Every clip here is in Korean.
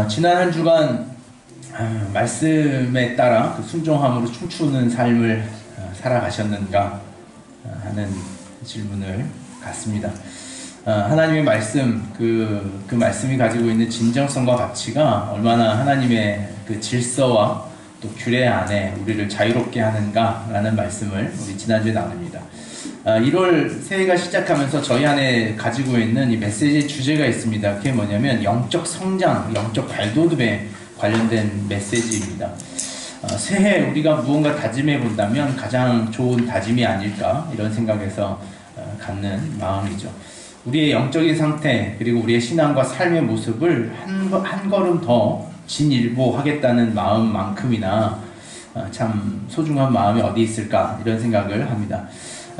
지난 한 주간 말씀에 따라 그 순종함으로 춤추는 삶을 살아가셨는가 하는 질문을 갖습니다. 하나님의 말씀, 그 말씀이 가지고 있는 진정성과 가치가 얼마나 하나님의 그 질서와 또 규례 안에 우리를 자유롭게 하는가라는 말씀을 우리 지난주에 나눕니다. 1월 새해가 시작하면서 저희 안에 가지고 있는 이 메시지 주제가 있습니다. 그게 뭐냐면 영적 성장, 영적 발돋움에 관련된 메시지입니다. 새해 우리가 무언가 다짐해 본다면 가장 좋은 다짐이 아닐까 이런 생각에서 갖는 마음이죠. 우리의 영적인 상태 그리고 우리의 신앙과 삶의 모습을 한 걸음 더 진일보하겠다는 마음만큼이나 참 소중한 마음이 어디 있을까 이런 생각을 합니다.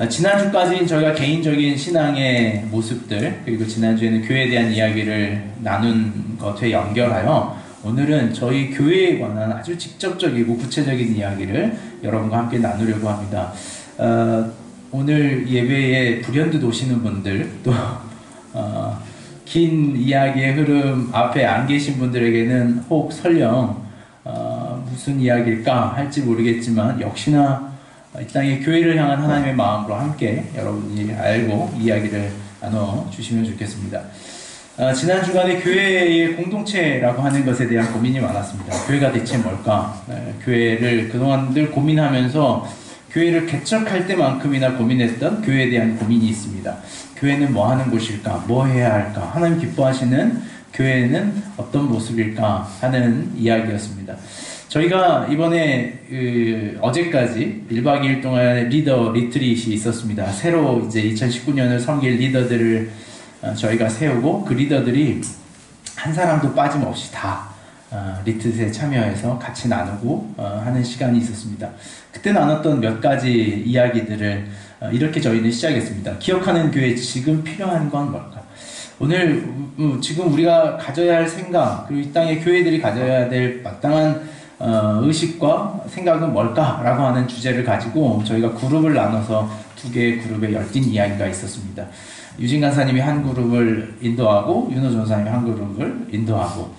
지난주까지는 저희가 개인적인 신앙의 모습들 그리고 지난주에는 교회에 대한 이야기를 나눈 것에 연결하여 오늘은 저희 교회에 관한 아주 직접적이고 구체적인 이야기를 여러분과 함께 나누려고 합니다. 오늘 예배에 불현듯 오시는 분들 또 긴 이야기의 흐름 앞에 안 계신 분들에게는 혹 설령 무슨 이야기일까 할지 모르겠지만 역시나 이 땅의 교회를 향한 하나님의 마음으로 함께 여러분이 알고 이야기를 나눠주시면 좋겠습니다. 지난 주간에 교회의 공동체라고 하는 것에 대한 고민이 많았습니다. 교회가 대체 뭘까? 교회를 그동안 늘 고민하면서 교회를 개척할 때만큼이나 고민했던 교회에 대한 고민이 있습니다. 교회는 뭐 하는 곳일까? 뭐 해야 할까? 하나님 기뻐하시는 교회는 어떤 모습일까? 하는 이야기였습니다. 저희가 이번에 어제까지 1박 2일 동안 리더 리트릿이 있었습니다. 새로 이제 2019년을 섬길 리더들을 저희가 세우고 그 리더들이 한 사람도 빠짐없이 다 리트릿에 참여해서 같이 나누고 하는 시간이 있었습니다. 그때 나눴던 몇 가지 이야기들을 이렇게 저희는 시작했습니다. 기억하는 교회 지금 필요한 건 뭘까? 오늘 지금 우리가 가져야 할 생각 그리고 이 땅의 교회들이 가져야 될 마땅한 의식과 생각은 뭘까라고 하는 주제를 가지고 저희가 그룹을 나눠서 두 개의 그룹에 열띤 이야기가 있었습니다. 유진 간사님이 한 그룹을 인도하고 윤호 전사님이 한 그룹을 인도하고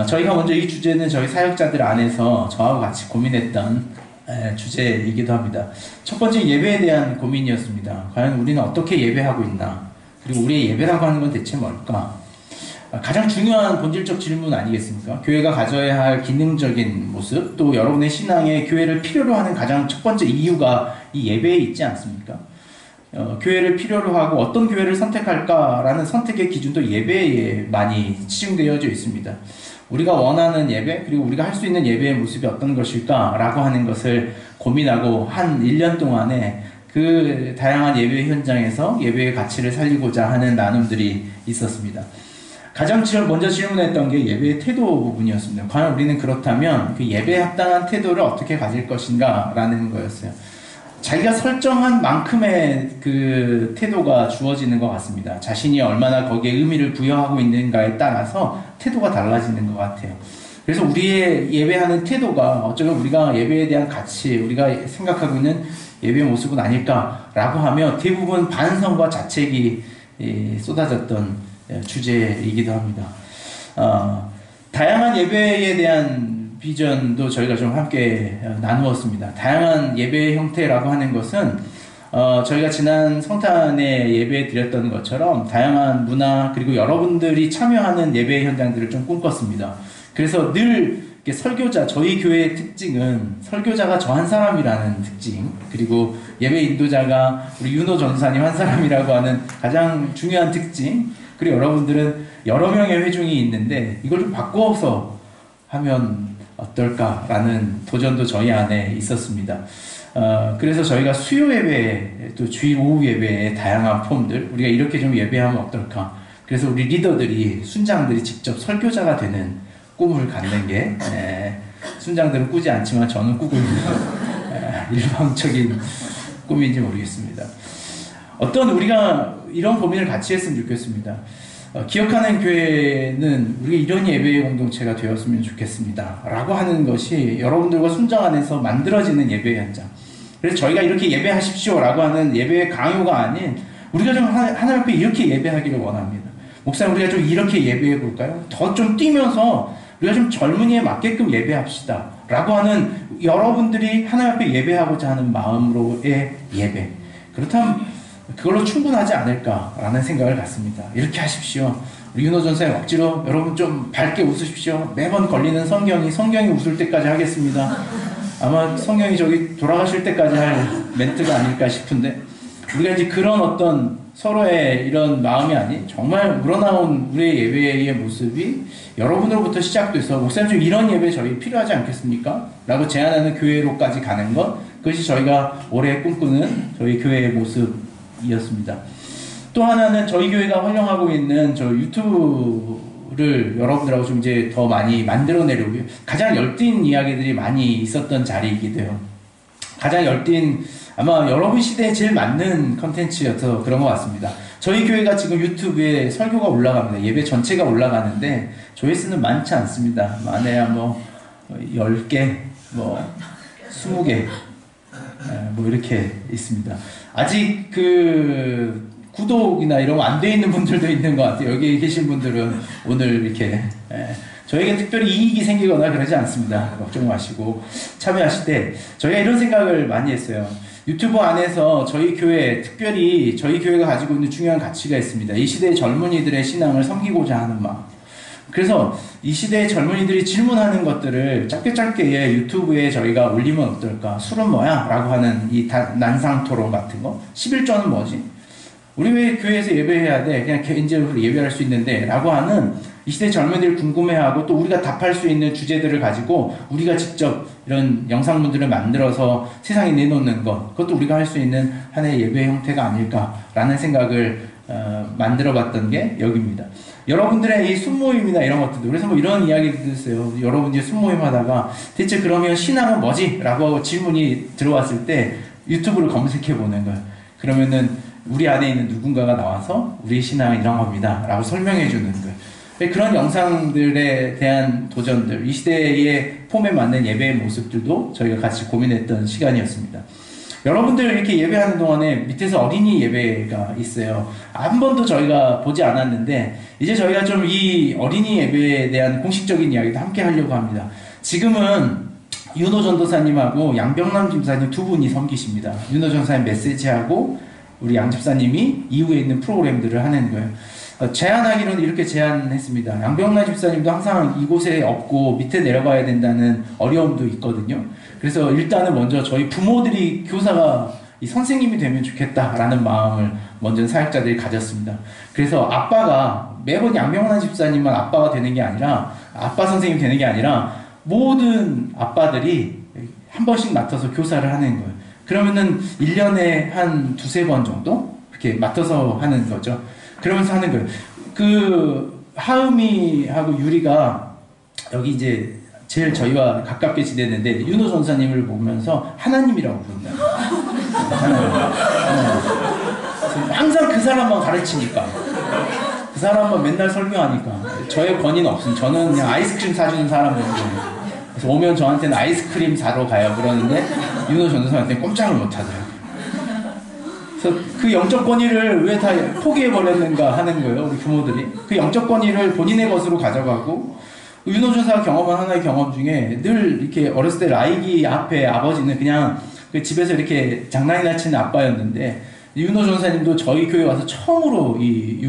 저희가 먼저 이 주제는 저희 사역자들 안에서 저하고 같이 고민했던 주제이기도 합니다. 첫 번째 예배에 대한 고민이었습니다. 과연 우리는 어떻게 예배하고 있나? 그리고 우리의 예배라고 하는 건 대체 뭘까? 가장 중요한 본질적 질문 아니겠습니까? 교회가 가져야 할 기능적인 모습, 또 여러분의 신앙에 교회를 필요로 하는 가장 첫 번째 이유가 이 예배에 있지 않습니까? 교회를 필요로 하고 어떤 교회를 선택할까라는 선택의 기준도 예배에 많이 치중되어져 있습니다. 우리가 원하는 예배, 그리고 우리가 할 수 있는 예배의 모습이 어떤 것일까라고 하는 것을 고민하고 한 1년 동안에 그 다양한 예배 현장에서 예배의 가치를 살리고자 하는 나눔들이 있었습니다. 가장 먼저 질문했던 게 예배의 태도 부분이었습니다. 과연 우리는 그렇다면 그 예배에 합당한 태도를 어떻게 가질 것인가 라는 거였어요. 자기가 설정한 만큼의 그 태도가 주어지는 것 같습니다. 자신이 얼마나 거기에 의미를 부여하고 있는가에 따라서 태도가 달라지는 것 같아요. 그래서 우리의 예배하는 태도가 어쩌면 우리가 예배에 대한 가치, 우리가 생각하고 있는 예배의 모습은 아닐까라고 하며 대부분 반성과 자책이 쏟아졌던 주제이기도 합니다. 다양한 예배에 대한 비전도 저희가 좀 함께 나누었습니다. 다양한 예배 형태라고 하는 것은 저희가 지난 성탄에 예배 드렸던 것처럼 다양한 문화 그리고 여러분들이 참여하는 예배 현장들을 좀 꿈꿨습니다. 그래서 늘 설교자, 저희 교회의 특징은 설교자가 저 한 사람이라는 특징, 그리고 예배 인도자가 우리 윤호 전사님 한 사람이라고 하는 가장 중요한 특징, 그리고 여러분들은 여러 명의 회중이 있는데 이걸 좀 바꿔서 하면 어떨까라는 도전도 저희 안에 있었습니다. 그래서 저희가 수요 예배, 또 주일 오후 예배의 다양한 폼들, 우리가 이렇게 좀 예배하면 어떨까? 그래서 우리 리더들이, 순장들이 직접 설교자가 되는 꿈을 갖는 게, 순장들은 꾸지 않지만 저는 꾸고 있는 일방적인 꿈인지 모르겠습니다. 우리가 이런 고민을 같이 했으면 좋겠습니다. 기억하는 교회는 우리가 이런 예배의 공동체가 되었으면 좋겠습니다 라고 하는 것이 여러분들과 순장 안에서 만들어지는 예배 현장. 그래서 저희가 이렇게 예배하십시오 라고 하는 예배의 강요가 아닌 우리가 좀 하나님 앞에 이렇게 예배하기를 원합니다. 목사님 우리가 좀 이렇게 예배해 볼까요? 더 좀 뛰면서 우리가 좀 젊은이에 맞게끔 예배합시다 라고 하는 여러분들이 하나님 앞에 예배하고자 하는 마음으로의 예배, 그렇다면 그걸로 충분하지 않을까라는 생각을 갖습니다. 이렇게 하십시오. 우리 윤호 전사님 억지로 여러분 좀 밝게 웃으십시오. 매번 걸리는 성경이 웃을 때까지 하겠습니다. 아마 성경이 저기 돌아가실 때까지 할 멘트가 아닐까 싶은데, 우리가 이제 그런 어떤 서로의 이런 마음이 아닌 정말 우러나온 우리의 예배의 모습이 여러분으로부터 시작돼서 목사님 좀 이런 예배 저희 필요하지 않겠습니까? 라고 제안하는 교회로까지 가는 것, 그것이 저희가 올해 꿈꾸는 저희 교회의 모습이었습니다. 또 하나는 저희 교회가 활용하고 있는 저 유튜브를 여러분들하고 좀 이제 더 많이 만들어내려고, 가장 열띤 이야기들이 많이 있었던 자리이기도 해요. 가장 열띤, 아마 여러분 시대에 제일 맞는 컨텐츠여서 그런 것 같습니다. 저희 교회가 지금 유튜브에 설교가 올라갑니다. 예배 전체가 올라가는데 조회수는 많지 않습니다. 만에야 뭐 10개, 뭐 20개 뭐 이렇게 있습니다. 아직 그 구독이나 이런 거 안 돼 있는 분들도 있는 것 같아요. 여기 계신 분들은 오늘 이렇게 저에게 특별히 이익이 생기거나 그러지 않습니다. 걱정 마시고 참여하실 때 저희가 이런 생각을 많이 했어요. 유튜브 안에서 저희 교회, 특별히 저희 교회가 가지고 있는 중요한 가치가 있습니다. 이 시대의 젊은이들의 신앙을 섬기고자 하는 마음. 그래서 이 시대의 젊은이들이 질문하는 것들을 짧게 유튜브에 저희가 올리면 어떨까? 술은 뭐야? 라고 하는 이 난상 토론 같은 거. 11조는 뭐지? 우리 왜 교회에서 예배해야 돼? 그냥 개인적으로 예배할 수 있는데? 라고 하는 이 시대 젊은이들이 궁금해하고 또 우리가 답할 수 있는 주제들을 가지고 우리가 직접 이런 영상문들을 만들어서 세상에 내놓는 것, 그것도 우리가 할 수 있는 하나의 예배 형태가 아닐까라는 생각을 만들어 봤던 게 여기입니다. 여러분들의 이 순모임이나 이런 것들도, 그래서 뭐 이런 이야기도 있어요. 여러분들이 순모임 하다가 대체 그러면 신앙은 뭐지? 라고 질문이 들어왔을 때 유튜브를 검색해 보는 거예요. 그러면은 우리 안에 있는 누군가가 나와서 우리의 신앙은 이런 겁니다 라고 설명해 주는 거예요. 그런 영상들에 대한 도전들, 이 시대의 폼에 맞는 예배의 모습들도 저희가 같이 고민했던 시간이었습니다. 여러분들 이렇게 예배하는 동안에 밑에서 어린이 예배가 있어요. 한 번도 저희가 보지 않았는데 이제 저희가 좀 이 어린이 예배에 대한 공식적인 이야기도 함께 하려고 합니다. 지금은 윤호 전도사님하고 양병남 집사님 두 분이 섬기십니다. 윤호 전도사님 메시지하고 우리 양 집사님이 이후에 있는 프로그램들을 하는 거예요. 제안하기로는 이렇게 제안했습니다. 양병남 집사님도 항상 이곳에 없고 밑에 내려가야 된다는 어려움도 있거든요. 그래서 일단은 먼저 저희 부모들이 교사가 이 선생님이 되면 좋겠다라는 마음을 먼저 사역자들이 가졌습니다. 그래서 아빠가 매번 양병남 집사님만 아빠가 되는 게 아니라, 아빠 선생님이 되는 게 아니라 모든 아빠들이 한 번씩 맡아서 교사를 하는 거예요. 그러면은 1년에 한 두세 번 정도 이렇게 맡아서 하는 거죠. 그러면서 하는 거예요. 그 하음이하고 유리가 여기 이제 제일 저희와 가깝게 지내는데 윤호 전사님을 보면서 하나님이라고 부른다. 하나님. 항상 그 사람만 가르치니까, 그 사람만 맨날 설교하니까 저의 권위는 없습니다. 저는 그냥 아이스크림 사주는 사람 정도. 그래서 오면 저한테는 아이스크림 사러 가요. 그러는데 윤호 전사님한테는 꼼짝을 못 하더라고요. 그래서 그 영적 권위를 왜 다 포기해버렸는가 하는 거예요. 우리 부모들이. 그 영적 권위를 본인의 것으로 가져가고, 윤호 전사가 경험한 하나의 경험 중에 늘 이렇게 어렸을 때 라이기 앞에 아버지는 그냥 그 집에서 이렇게 장난이나 치는 아빠였는데, 윤호 전사님도 저희 교회 와서 처음으로 이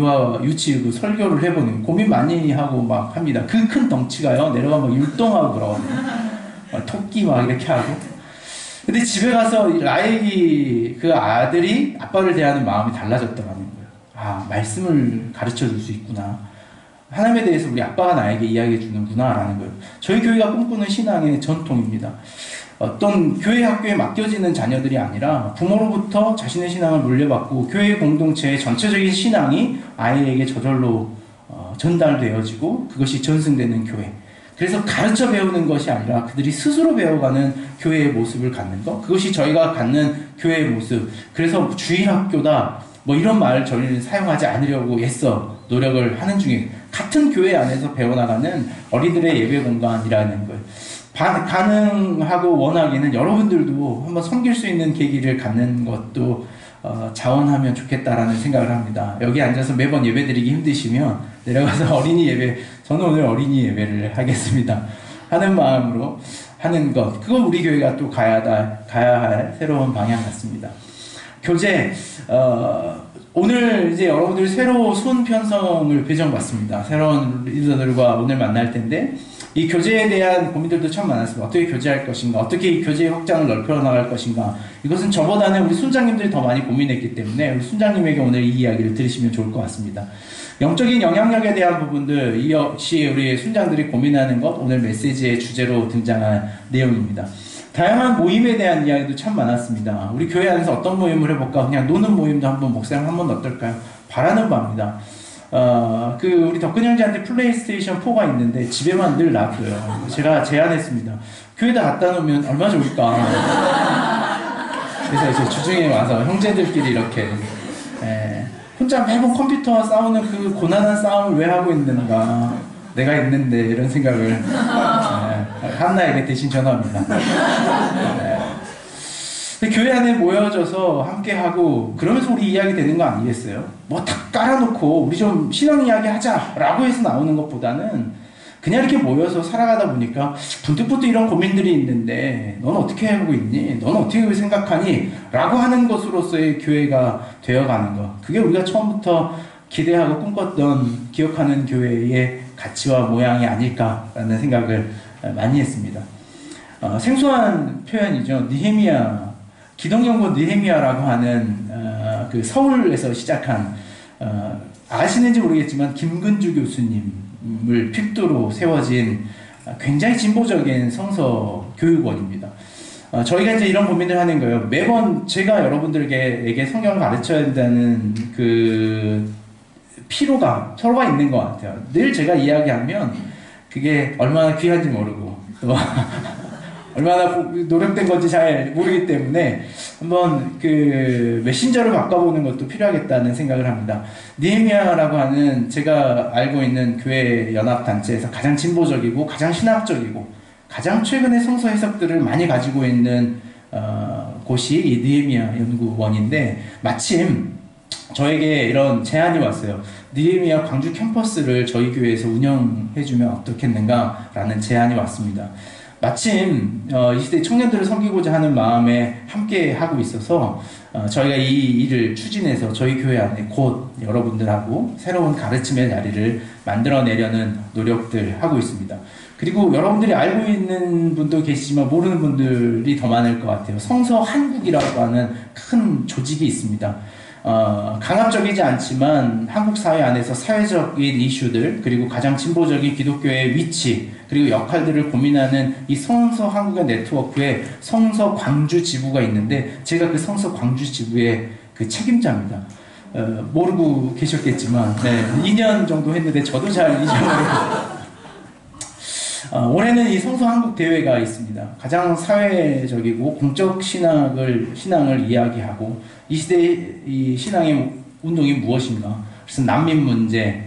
유치 그 설교를 해보는, 고민 많이 하고 막 합니다. 그 큰 덩치가요, 내려가면 율동하고 그러거든요. 토끼 막 이렇게 하고. 근데 집에 가서 라헬이 그 아들이 아빠를 대하는 마음이 달라졌다고 하는 거예요. 아, 말씀을 가르쳐 줄 수 있구나. 하나님에 대해서 우리 아빠가 나에게 이야기해 주는구나 라는 거예요. 저희 교회가 꿈꾸는 신앙의 전통입니다. 어떤 교회 학교에 맡겨지는 자녀들이 아니라 부모로부터 자신의 신앙을 물려받고 교회 공동체의 전체적인 신앙이 아이에게 저절로 전달되어지고 그것이 전승되는 교회. 그래서 가르쳐 배우는 것이 아니라 그들이 스스로 배워가는 교회의 모습을 갖는 것, 그것이 저희가 갖는 교회의 모습. 그래서 주일학교다 뭐 이런 말을 저희는 사용하지 않으려고 애써 노력을 하는 중에, 같은 교회 안에서 배워나가는 어린이들의 예배 공간이라는 걸 가능하고 원하기는 여러분들도 한번 섬길 수 있는 계기를 갖는 것도 자원하면 좋겠다라는 생각을 합니다. 여기 앉아서 매번 예배 드리기 힘드시면 내려가서 어린이 예배, 저는 오늘 어린이 예배를 하겠습니다. 하는 마음으로 하는 것, 그건 우리 교회가 또 가야 할 새로운 방향 같습니다. 교제, 오늘 이제 여러분들 새로 손 편성을 배정받습니다. 새로운 리더들과 오늘 만날 텐데, 이 교제에 대한 고민들도 참 많았습니다. 어떻게 교제할 것인가, 어떻게 이 교제의 확장을 넓혀 나갈 것인가. 이것은 저보다는 우리 순장님들이 더 많이 고민했기 때문에 우리 순장님에게 오늘 이 이야기를 들으시면 좋을 것 같습니다. 영적인 영향력에 대한 부분들, 이 역시 우리 순장들이 고민하는 것, 오늘 메시지의 주제로 등장한 내용입니다. 다양한 모임에 대한 이야기도 참 많았습니다. 우리 교회 안에서 어떤 모임을 해볼까? 그냥 노는 모임도 한번, 목사님 한번 어떨까요? 바라는 바입니다. 우리 덕근 형제한테 플레이스테이션 4가 있는데 집에만 늘 놔둬요. 제가 제안했습니다. 교회에다 갖다 놓으면 얼마 좋을까? 그래서 이제 주중에 와서 형제들끼리 이렇게, 혼자 매번 컴퓨터와 싸우는 그 고난한 싸움을 왜 하고 있는가? 내가 있는데, 이런 생각을 한나에게 대신 전합니다. 교회 안에 모여져서 함께하고 그러면서 우리 이야기 되는 거 아니겠어요? 뭐 탁 깔아놓고 우리 좀 신앙 이야기 하자 라고 해서 나오는 것보다는 그냥 이렇게 모여서 살아가다 보니까 분뜩분뜩 이런 고민들이 있는데 넌 어떻게 하고 있니? 넌 어떻게 생각하니? 라고 하는 것으로서의 교회가 되어가는 것, 그게 우리가 처음부터 기대하고 꿈꿨던 기억하는 교회의 가치와 모양이 아닐까라는 생각을 많이 했습니다. 생소한 표현이죠. 느헤미야, 기독연구 느헤미야라고 하는 그 서울에서 시작한 아시는지 모르겠지만 김근주 교수님을 필두로 세워진 굉장히 진보적인 성서 교육원입니다. 저희가 이제 이런 고민을 하는 거예요. 매번 제가 여러분들에게 성경을 가르쳐야 된다는 그 피로가 서로가 있는 것 같아요. 늘 제가 이야기하면 그게 얼마나 귀한지 모르고 또 얼마나 노력된 건지 잘 모르기 때문에 한번 그 메신저를 바꿔보는 것도 필요하겠다는 생각을 합니다. 느헤미야라고 하는 제가 알고 있는 교회 연합단체에서 가장 진보적이고 가장 신학적이고 가장 최근의 성서 해석들을 많이 가지고 있는 곳이 이 느헤미야 연구원인데, 마침 저에게 이런 제안이 왔어요. 느헤미야 광주 캠퍼스를 저희 교회에서 운영해주면 어떻겠는가 라는 제안이 왔습니다. 마침 이 시대 청년들을 섬기고자 하는 마음에 함께 하고 있어서 저희가 이 일을 추진해서 저희 교회 안에 곧 여러분들하고 새로운 가르침의 자리를 만들어내려는 노력들 하고 있습니다. 그리고 여러분들이 알고 있는 분도 계시지만 모르는 분들이 더 많을 것 같아요. 성서 한국이라고 하는 큰 조직이 있습니다. 강압적이지 않지만 한국 사회 안에서 사회적인 이슈들, 그리고 가장 진보적인 기독교의 위치, 그리고 역할들을 고민하는 이 성서 한국의 네트워크에 성서 광주 지부가 있는데, 제가 그 성서 광주 지부의 그 책임자입니다. 모르고 계셨겠지만 2년 정도 했는데 저도 잘 잊어버렸어요. 올해는 이 성서 한국 대회가 있습니다. 가장 사회적이고 공적 신앙을 이야기하고 이 시대의 이 신앙의 운동이 무엇인가, 그래서 난민 문제,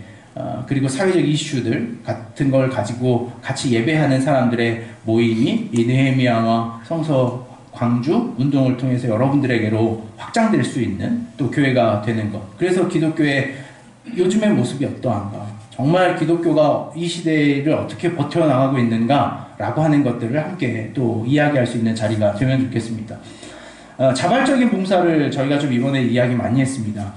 그리고 사회적 이슈들 같은 걸 가지고 같이 예배하는 사람들의 모임이 이 느헤미야와 성서 광주 운동을 통해서 여러분들에게로 확장될 수 있는 또 교회가 되는 것. 그래서 기독교의 요즘의 모습이 어떠한가, 정말 기독교가 이 시대를 어떻게 버텨나가고 있는가 라고 하는 것들을 함께 또 이야기할 수 있는 자리가 되면 좋겠습니다. 자발적인 봉사를 저희가 좀 이번에 이야기 많이 했습니다.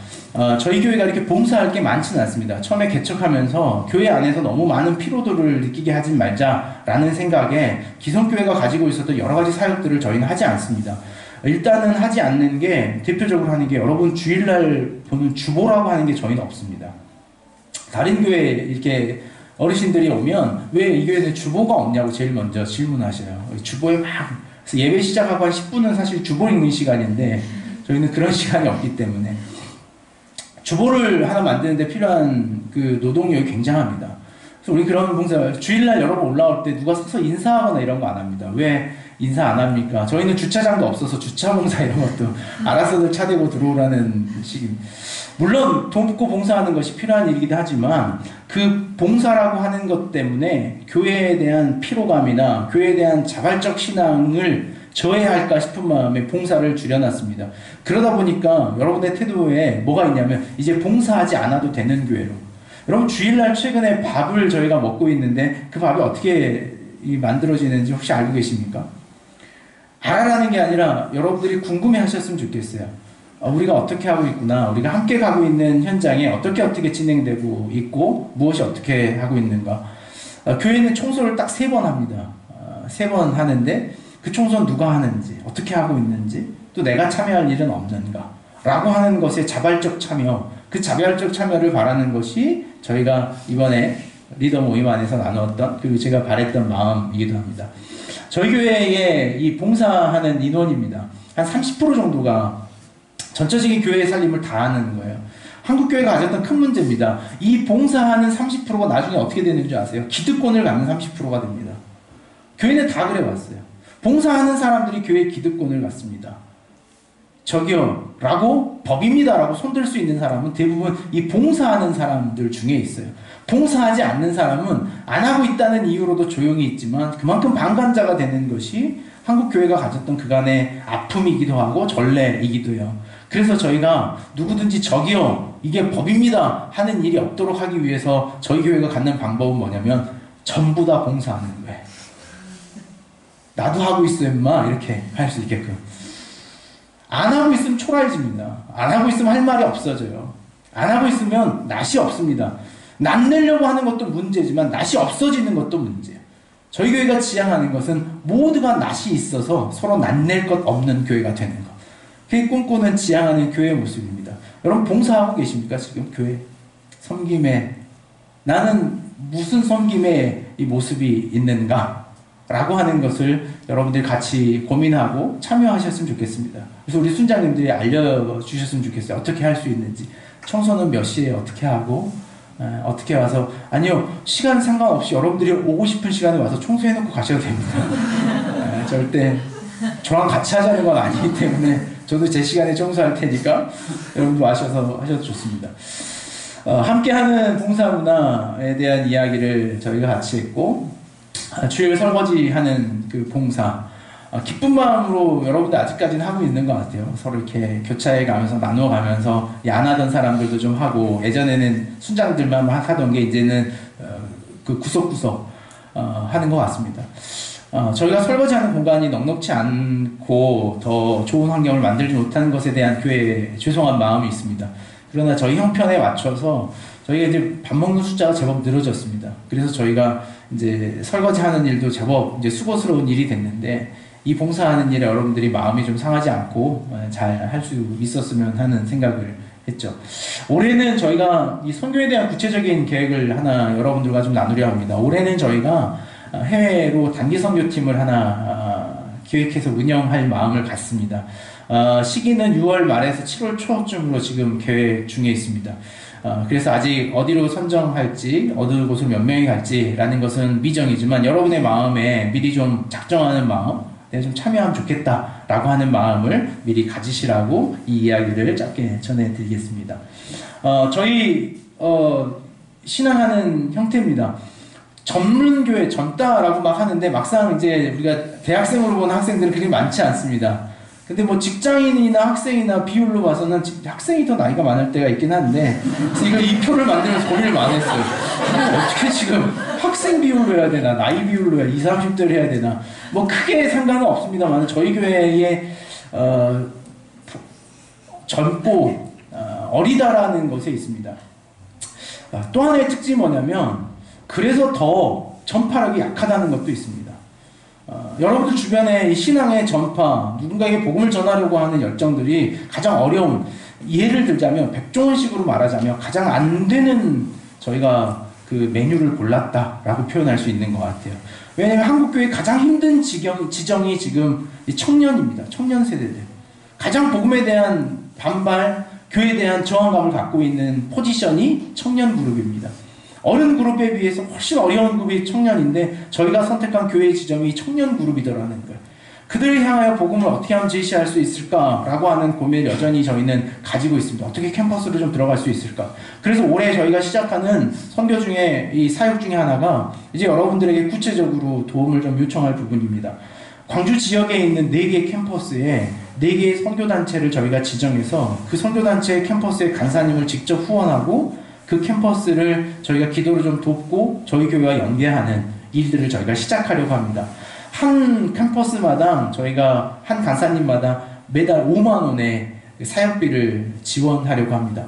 저희 교회가 이렇게 봉사할 게 많지는 않습니다. 처음에 개척하면서 교회 안에서 너무 많은 피로도를 느끼게 하지 말자라는 생각에 기성교회가 가지고 있었던 여러 가지 사역들을 저희는 하지 않습니다. 일단은 하지 않는 게, 대표적으로 하는 게 여러분 주일날 보는 주보라고 하는 게 저희는 없습니다. 다른 교회에 이렇게 어르신들이 오면 왜 이 교회는 주보가 없냐고 제일 먼저 질문하셔요. 주보에 막, 그래서 예배 시작하고 한 10분은 사실 주보 읽는 시간인데 저희는 그런 시간이 없기 때문에 주보를 하나 만드는데 필요한 그 노동력이 굉장합니다. 그래서 우리 그런 봉사, 주일날 여러분 올라올 때 누가 서서 인사하거나 이런 거 안 합니다. 왜? 인사 안 합니까? 저희는 주차장도 없어서 주차봉사 이런 것도 알아서들 차 대고 들어오라는 식입니다. 물론 돈 붓고 봉사하는 것이 필요한 일이기도 하지만 그 봉사라고 하는 것 때문에 교회에 대한 피로감이나 교회에 대한 자발적 신앙을 저해할까 싶은 마음에 봉사를 줄여놨습니다. 그러다 보니까 여러분의 태도에 뭐가 있냐면 이제 봉사하지 않아도 되는 교회로. 여러분 주일날 최근에 밥을 저희가 먹고 있는데 그 밥이 어떻게 만들어지는지 혹시 알고 계십니까? 알아라는 게 아니라 여러분들이 궁금해 하셨으면 좋겠어요. 우리가 어떻게 하고 있구나, 우리가 함께 가고 있는 현장에 어떻게 진행되고 있고 무엇이 어떻게 하고 있는가. 교회는 청소를 딱 3번 합니다. 3번 하는데 그 청소는 누가 하는지, 어떻게 하고 있는지, 또 내가 참여할 일은 없는가 라고 하는 것에 자발적 참여, 그 자발적 참여를 바라는 것이 저희가 이번에 리더 모임 안에서 나누었던, 그리고 제가 바랬던 마음이기도 합니다. 저희 교회에 이 봉사하는 인원입니다. 한 30% 정도가 전체적인 교회의 살림을 다 하는 거예요. 한국교회가 가졌던 큰 문제입니다. 이 봉사하는 30%가 나중에 어떻게 되는 줄 아세요? 기득권을 갖는 30%가 됩니다. 교회는 다 그래왔어요. 봉사하는 사람들이 교회의 기득권을 갖습니다. 저기요 라고 법입니다 라고 손들 수 있는 사람은 대부분 이 봉사하는 사람들 중에 있어요. 봉사하지 않는 사람은 안 하고 있다는 이유로도 조용히 있지만 그만큼 방관자가 되는 것이 한국교회가 가졌던 그간의 아픔이기도 하고 전례이기도 해요. 그래서 저희가 누구든지 저기요 이게 법입니다 하는 일이 없도록 하기 위해서 저희 교회가 갖는 방법은 뭐냐면 전부 다 봉사하는 거예요. 나도 하고 있어 임마 이렇게 할 수 있게끔. 안 하고 있으면 초라해집니다. 안 하고 있으면 할 말이 없어져요. 안 하고 있으면 낯이 없습니다. 낯내려고 하는 것도 문제지만 낯이 없어지는 것도 문제예요. 저희 교회가 지향하는 것은 모두가 낯이 있어서 서로 낯낼 것 없는 교회가 되는 것. 그게 꿈꾸는 지향하는 교회의 모습입니다. 여러분 봉사하고 계십니까? 지금 교회 섬김에 나는 무슨 섬김에 이 모습이 있는가? 라고 하는 것을 여러분들이 같이 고민하고 참여하셨으면 좋겠습니다. 그래서 우리 순장님들이 알려주셨으면 좋겠어요. 어떻게 할 수 있는지. 청소는 몇 시에 어떻게 하고 어떻게 와서 아니요 시간 상관없이 여러분들이 오고 싶은 시간에 와서 청소해놓고 가셔도 됩니다. 절대 저랑 같이 하자는 건 아니기 때문에 저도 제 시간에 청소할 테니까 여러분들 와셔서 하셔도 좋습니다. 함께하는 봉사문화에 대한 이야기를 저희가 같이 했고 주일 설거지하는 그 봉사 기쁜 마음으로 여러분들 아직까지는 하고 있는 것 같아요. 서로 이렇게 교차해 가면서 나누어 가면서 안 하던 사람들도 좀 하고 예전에는 순장들만 하던 게 이제는 그 구석구석 하는 것 같습니다. 저희가 설거지하는 공간이 넉넉치 않고 더 좋은 환경을 만들지 못하는 것에 대한 교회에 죄송한 마음이 있습니다. 그러나 저희 형편에 맞춰서 저희가 이제 밥 먹는 숫자가 제법 늘어졌습니다. 그래서 저희가 이제 설거지하는 일도 제법 이제 수고스러운 일이 됐는데 이 봉사하는 일에 여러분들이 마음이 좀 상하지 않고 잘 할 수 있었으면 하는 생각을 했죠. 올해는 저희가 이 선교에 대한 구체적인 계획을 하나 여러분들과 좀 나누려 합니다. 올해는 저희가 해외로 단기 선교팀을 하나 기획해서 운영할 마음을 갖습니다. 시기는 6월 말에서 7월 초쯤으로 지금 계획 중에 있습니다. 그래서 아직 어디로 선정할지 어느 곳을 몇 명이 갈지라는 것은 미정이지만 여러분의 마음에 미리 좀 작정하는 마음, 내가 좀 참여하면 좋겠다라고 하는 마음을 미리 가지시라고 이 이야기를 짧게 전해드리겠습니다. 저희 신앙하는 형태입니다. 전문교회, 젊다라고 막 하는데 막상 이제 우리가 대학생으로 보는 학생들은 그렇게 많지 않습니다. 근데 뭐 직장인이나 학생이나 비율로 봐서는 학생이 더 나이가 많을 때가 있긴 한데 그래서 이거 이 표를 만들면서 고민을 많이 했어요. 어떻게 지금 학생 비율로 해야 되나 나이 비율로 해야 20, 30대를 해야 되나 뭐 크게 상관은 없습니다만 저희 교회에 젊고 어리다라는 것에 있습니다. 또 하나의 특징이 뭐냐면 그래서 더 전파력이 약하다는 것도 있습니다. 여러분들 주변에 이 신앙의 전파, 누군가에게 복음을 전하려고 하는 열정들이 가장 어려운, 예를 들자면 백종원식으로 말하자면 가장 안 되는 저희가 그 메뉴를 골랐다라고 표현할 수 있는 것 같아요. 왜냐하면 한국교회의 가장 힘든 지정이 지금 이 청년입니다. 청년 세대들. 가장 복음에 대한 반발, 교회에 대한 저항감을 갖고 있는 포지션이 청년 그룹입니다. 어른 그룹에 비해서 훨씬 어려운 그룹이 청년인데 저희가 선택한 교회의 지점이 청년 그룹이더라는 거예요. 그들을 향하여 복음을 어떻게 하면 제시할 수 있을까라고 하는 고민을 여전히 저희는 가지고 있습니다. 어떻게 캠퍼스로 좀 들어갈 수 있을까? 그래서 올해 저희가 시작하는 선교 중에 이 사역 중에 하나가 이제 여러분들에게 구체적으로 도움을 좀 요청할 부분입니다. 광주 지역에 있는 4개의 캠퍼스에 4개의 선교단체를 저희가 지정해서 그 선교단체 캠퍼스의 간사님을 직접 후원하고 그 캠퍼스를 저희가 기도로 좀 돕고 저희 교회와 연계하는 일들을 저희가 시작하려고 합니다. 한 캠퍼스마다 저희가 한 간사님마다 매달 5만 원의 사역비를 지원하려고 합니다.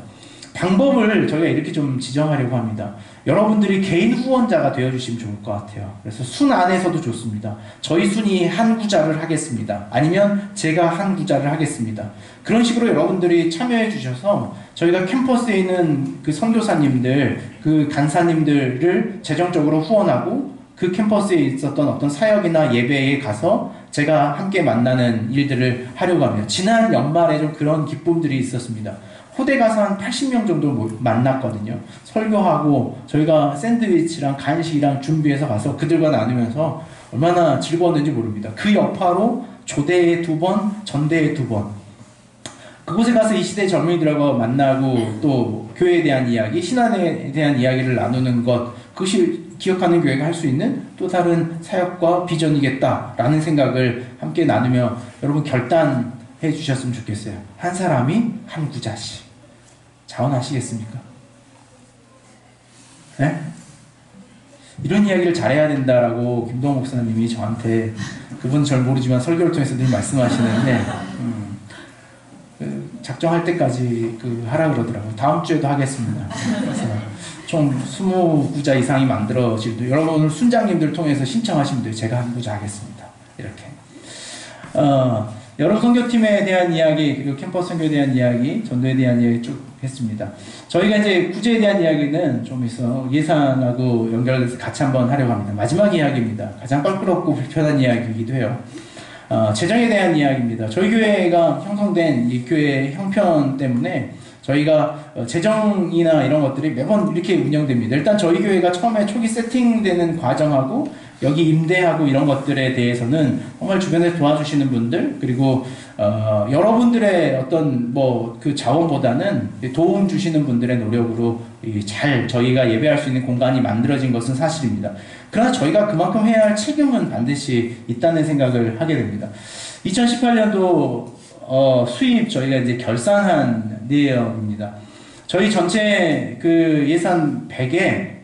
방법을 저희가 이렇게 좀 지정하려고 합니다. 여러분들이 개인 후원자가 되어주시면 좋을 것 같아요. 그래서 순 안에서도 좋습니다. 저희 순이 한 구자를 하겠습니다. 아니면 제가 한 구자를 하겠습니다. 그런 식으로 여러분들이 참여해 주셔서 저희가 캠퍼스에 있는 그 선교사님들, 그 간사님들을 재정적으로 후원하고 그 캠퍼스에 있었던 어떤 사역이나 예배에 가서 제가 함께 만나는 일들을 하려고 합니다. 지난 연말에 좀 그런 기쁨들이 있었습니다. 호대 가서 한 80명 정도 만났거든요. 설교하고 저희가 샌드위치랑 간식이랑 준비해서 가서 그들과 나누면서 얼마나 즐거웠는지 모릅니다. 그 여파로 조대에 2번, 전대에 2번. 그곳에 가서 이 시대 젊은이들하고 만나고 또 교회에 대한 이야기, 신앙에 대한 이야기를 나누는 것, 그것이 기억하는 교회가 할 수 있는 또 다른 사역과 비전이겠다라는 생각을 함께 나누며 여러분 결단해 주셨으면 좋겠어요. 한 사람이 한 구자씩. 자원하시겠습니까? 네? 이런 이야기를 잘해야 된다라고 김동호 목사님이 저한테, 그분 잘 모르지만 설교를 통해서 늘 말씀하시는데 작정할 때까지 하라 그러더라고요. 다음 주에도 하겠습니다. 그래서 총 20구자 이상이 만들어질, 여러분 순장님들 통해서 신청하시면 돼요. 제가 한 구자 하겠습니다. 이렇게. 여러 선교팀에 대한 이야기, 그리고 캠퍼스 선교에 대한 이야기, 전도에 대한 이야기 쭉 했습니다. 저희가 이제 구제에 대한 이야기는 좀 있어 예산하고 연결해서 같이 한번 하려고 합니다. 마지막 이야기입니다. 가장 껄끄럽고 불편한 이야기이기도 해요. 재정에 대한 이야기입니다. 저희 교회가 형성된 이 교회 형편 때문에 저희가 재정이나 이런 것들이 매번 이렇게 운영됩니다. 일단 저희 교회가 처음에 초기 세팅되는 과정하고 여기 임대하고 이런 것들에 대해서는 정말 주변에 도와주시는 분들, 그리고 여러분들의 어떤 그 자원보다는 도움 주시는 분들의 노력으로 잘 저희가 예배할 수 있는 공간이 만들어진 것은 사실입니다. 그러나 저희가 그만큼 해야 할 책임은 반드시 있다는 생각을 하게 됩니다. 2018년도 수입 저희가 이제 결산한 내역입니다. 저희 전체 그 예산 100에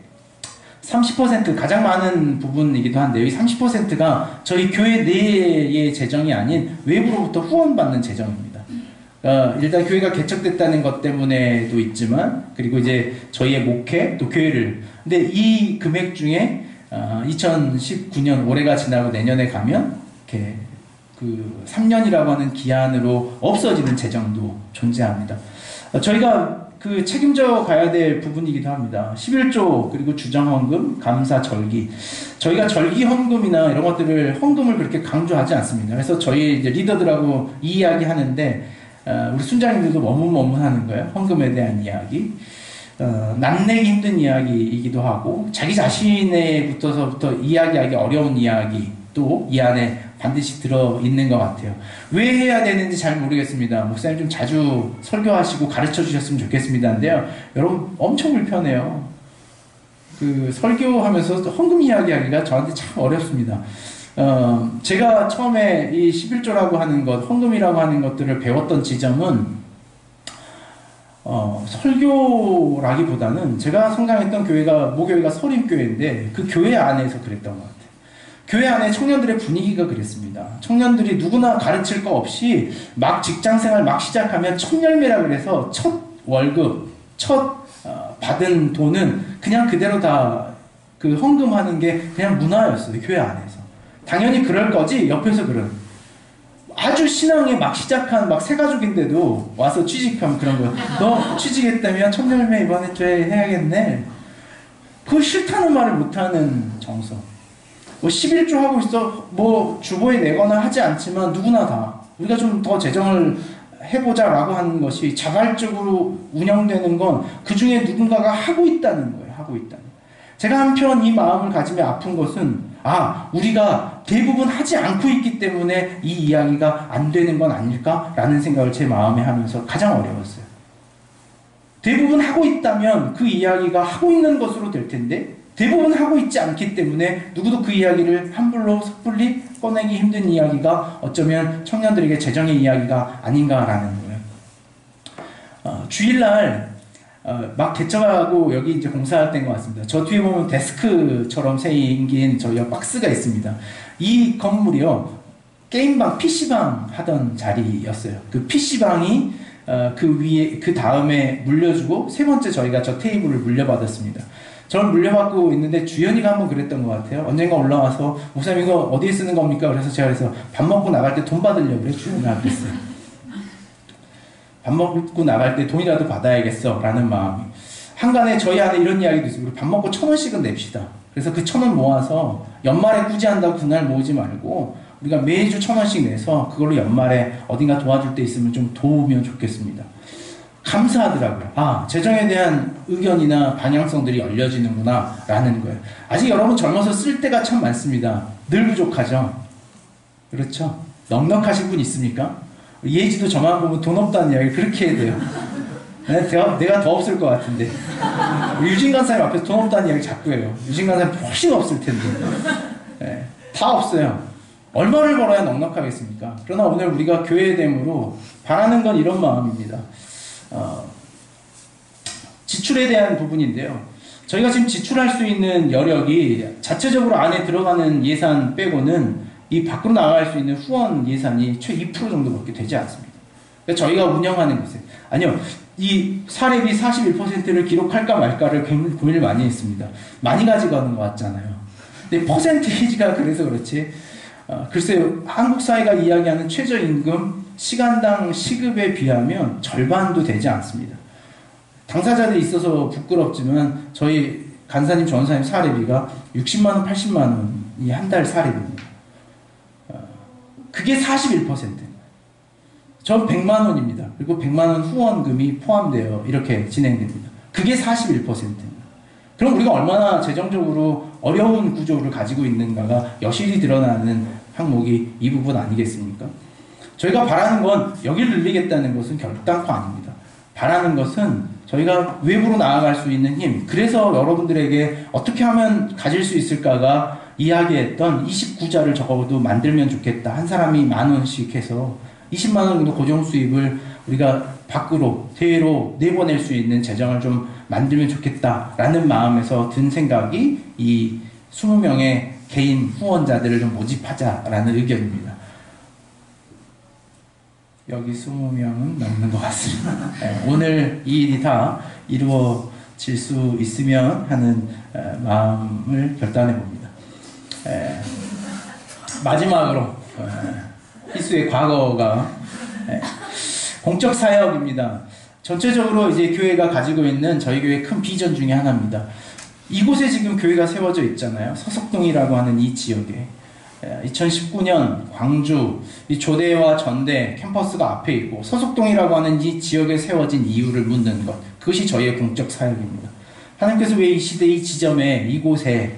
30% 가장 많은 부분이기도 한데, 이 30%가 저희 교회 내의 재정이 아닌 외부로부터 후원받는 재정입니다. 일단 교회가 개척됐다는 것 때문에도 있지만, 그리고 이제 저희의 목회, 또 교회를. 근데 이 금액 중에 2019년 올해가 지나고 내년에 가면 이렇게 3년이라고 하는 기한으로 없어지는 재정도 존재합니다. 저희가 책임져 가야 될 부분이기도 합니다. 11조, 그리고 주정헌금, 감사, 절기. 저희가 절기 헌금이나 이런 것들을, 헌금을 그렇게 강조하지 않습니다. 그래서 저희 이제 리더들하고 이 이야기 하는데, 우리 순장님들도 머뭇머뭇하는 거예요. 헌금에 대한 이야기. 납내기 힘든 이야기이기도 하고, 자기 자신에 붙어서부터 이야기하기 어려운 이야기도 이 안에 반드시 들어있는 것 같아요. 왜 해야 되는지 잘 모르겠습니다. 목사님 좀 자주 설교하시고 가르쳐 주셨으면 좋겠습니다인데요. 여러분 엄청 불편해요. 설교하면서 헌금 이야기하기가 저한테 참 어렵습니다. 제가 처음에 이 11조라고 하는 것, 헌금이라고 하는 것들을 배웠던 지점은 설교라기보다는 제가 성장했던 교회가 모교회가 서림교회인데 그 교회 안에서 그랬던 것 같아요. 교회 안에 청년들의 분위기가 그랬습니다. 청년들이 누구나 가르칠 거 없이 막 직장생활 막 시작하면 첫 열매라 그래서 첫 월급, 첫 받은 돈은 그냥 그대로 다 헌금하는 게 그냥 문화였어요. 교회 안에서. 당연히 그럴 거지 옆에서 그런. 아주 신앙에 막 시작한 막 새 가족인데도 와서 취직하면 그런 거. 너 취직했다면 첫 열매 이번에 해야겠네. 그거 싫다는 말을 못하는 정서. 11조 하고 있어. 주보에 내거나 하지 않지만 누구나 다 우리가 좀 더 재정을 해보자 라고 하는 것이 자발적으로 운영되는 건 그 중에 누군가가 하고 있다는 거예요. 하고 있다는. 제가 한편 이 마음을 가지며 아픈 것은 우리가 대부분 하지 않고 있기 때문에 이 이야기가 안 되는 건 아닐까라는 생각을 제 마음에 하면서 가장 어려웠어요. 대부분 하고 있다면 그 이야기가 하고 있는 것으로 될 텐데 대부분 하고 있지 않기 때문에 누구도 그 이야기를 함부로 섣불리 꺼내기 힘든 이야기가 어쩌면 청년들에게 재정의 이야기가 아닌가라는 거예요. 주일날 막 개척하고 여기 이제 공사할 때인 것 같습니다. 저 뒤에 보면 데스크처럼 생긴 저희 박스가 있습니다. 이 건물이요, 게임방, PC방 하던 자리였어요. 그 PC방이 그 위에, 그 다음에 물려주고 세 번째 저희가 저 테이블을 물려받았습니다. 저는 물려받고 있는데 주연이가 한번 그랬던 것 같아요. 언젠가 올라와서 목사님 이거 어디에 쓰는 겁니까? 그래서 제가 그래서 밥 먹고 나갈 때 돈 받으려고 그래. 주연이가 그랬어요. 밥 먹고 나갈 때 돈이라도 받아야겠어 라는 마음이. 한간에 저희 안에 이런 이야기도 있어요. 우리 밥 먹고 1,000원씩은 냅시다. 그래서 그 1,000원 모아서 연말에 꾸지한다고 그날 모으지 말고 우리가 매주 1,000원씩 내서 그걸로 연말에 어딘가 도와줄 때 있으면 좀 도우면 좋겠습니다. 감사하더라고요. 재정에 대한 의견이나 방향성들이 열려지는구나 라는 거예요. 아직 여러분 젊어서 쓸 때가 참 많습니다. 늘 부족하죠. 그렇죠? 넉넉하신 분 있습니까? 예지도 저만 보면 돈 없다는 이야기 그렇게 해야 돼요. 내가 더 없을 것 같은데. 유진 간사님 앞에서 돈 없다는 이야기 자꾸 해요. 유진 간사님 훨씬 없을 텐데. 네, 다 없어요. 얼마를 벌어야 넉넉하겠습니까? 그러나 오늘 우리가 교회됨으로 바라는 건 이런 마음입니다. 지출에 대한 부분인데요. 저희가 지금 지출할 수 있는 여력이 자체적으로 안에 들어가는 예산 빼고는 이 밖으로 나갈 수 있는 후원 예산이 최 2% 정도밖에 되지 않습니다. 그러니까 저희가 운영하는 것은 아니요, 이 사례비 41%를 기록할까 말까를 고민을 많이 했습니다. 많이 가져가는 것 같잖아요. 근데 퍼센테이지가 그래서 그렇지 글쎄요, 한국 사회가 이야기하는 최저임금 시간당 시급에 비하면 절반도 되지 않습니다. 당사자들이 있어서 부끄럽지만 저희 간사님, 전사님 사례비가 60만원, 80만원이 한 달 사례비입니다. 그게 41%입니다. 전 100만원입니다. 그리고 100만원 후원금이 포함되어 이렇게 진행됩니다. 그게 41%입니다. 그럼 우리가 얼마나 재정적으로 어려운 구조를 가지고 있는가가 여실히 드러나는 항목이 이 부분 아니겠습니까? 저희가 바라는 건 여기를 늘리겠다는 것은 결단코 아닙니다. 바라는 것은 저희가 외부로 나아갈 수 있는 힘, 그래서 여러분들에게 어떻게 하면 가질 수 있을까가 이야기했던 29자를 적어도 만들면 좋겠다. 한 사람이 10,000원씩 해서 20만원 정도 고정 수입을 우리가 밖으로, 대외로 내보낼 수 있는 재정을 좀 만들면 좋겠다라는 마음에서 든 생각이 이 20명의 개인 후원자들을 좀 모집하자라는 의견입니다. 여기 20명은 넘는 것 같습니다. 오늘 이 일이 다 이루어질 수 있으면 하는 마음을 결단해 봅니다. 마지막으로 희수의 과거가 공적 사역입니다. 전체적으로 이제 교회가 가지고 있는 저희 교회의 큰 비전 중에 하나입니다. 이곳에 지금 교회가 세워져 있잖아요. 서석동이라고 하는 이 지역에 2019년 광주 이 조대와 전대 캠퍼스가 앞에 있고 서석동이라고 하는 이 지역에 세워진 이유를 묻는 것, 그것이 저희의 공적 사역입니다. 하나님께서 왜 이 시대 이 지점에 이곳에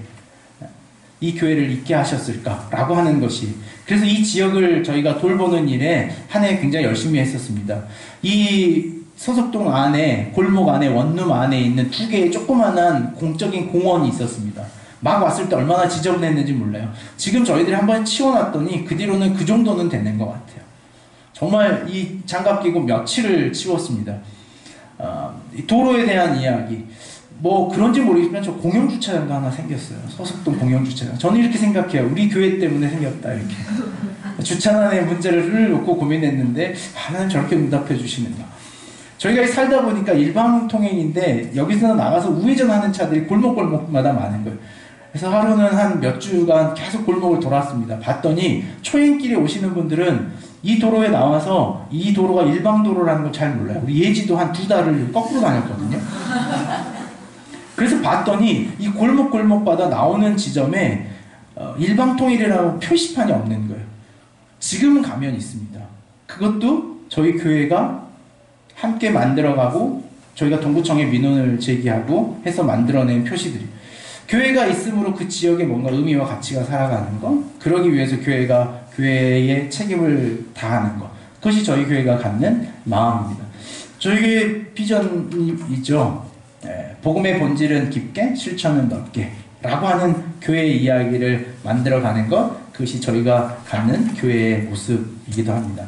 이 교회를 있게 하셨을까라고 하는 것이, 그래서 이 지역을 저희가 돌보는 일에 한 해 굉장히 열심히 했었습니다. 이 서석동 안에, 골목 안에, 원룸 안에 있는 2개의 조그만한 공적인 공원이 있었습니다. 막 왔을 때 얼마나 지저분했는지 몰라요. 지금 저희들이 한번 치워놨더니 그 뒤로는 그 정도는 되는 것 같아요. 정말 이 장갑 끼고 며칠을 치웠습니다. 도로에 대한 이야기, 뭐 그런지 모르겠지만 저 공영주차장도 하나 생겼어요. 서석동 공영주차장. 저는 이렇게 생각해요. 우리 교회 때문에 생겼다 이렇게. 주차난의 문제를 놓고 고민했는데 하나님 저렇게 응답해 주시는가. 저희가 살다 보니까 일방통행인데 여기서 나가서 우회전하는 차들이 골목골목마다 많은 거예요. 그래서 하루는 한 몇 주간 계속 골목을 돌았습니다. 봤더니 초행길에 오시는 분들은 이 도로에 나와서 이 도로가 일방도로라는 걸 잘 몰라요. 우리 예지도 한 2달을 거꾸로 다녔거든요. 그래서 봤더니 이 골목골목마다 나오는 지점에 일방통일이라고 표시판이 없는 거예요. 지금 가면 있습니다. 그것도 저희 교회가 함께 만들어가고 저희가 동구청에 민원을 제기하고 해서 만들어낸 표시들이. 교회가 있으므로 그 지역에 뭔가 의미와 가치가 살아가는 것, 그러기 위해서 교회가 교회의 책임을 다하는 것, 그것이 저희 교회가 갖는 마음입니다. 저희 교회 비전이 있죠. 복음의 본질은 깊게, 실천은 넓게 라고 하는 교회의 이야기를 만들어가는 것, 그것이 저희가 갖는 교회의 모습이기도 합니다.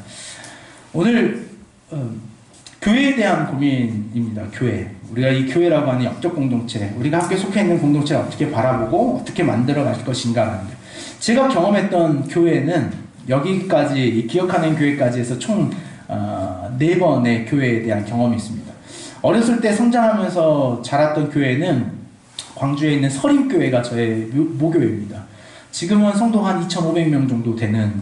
오늘 교회에 대한 고민입니다. 교회. 우리가 이 교회라고 하는 영적 공동체, 우리가 함께 속해 있는 공동체를 어떻게 바라보고 어떻게 만들어 갈 것인가라는 데, 제가 경험했던 교회는 여기까지, 기억하는 교회까지 해서 총 4번의 교회에 대한 경험이 있습니다. 어렸을 때 성장하면서 자랐던 교회는 광주에 있는 서림교회가 저의 모교회입니다. 지금은 성도 한 2,500명 정도 되는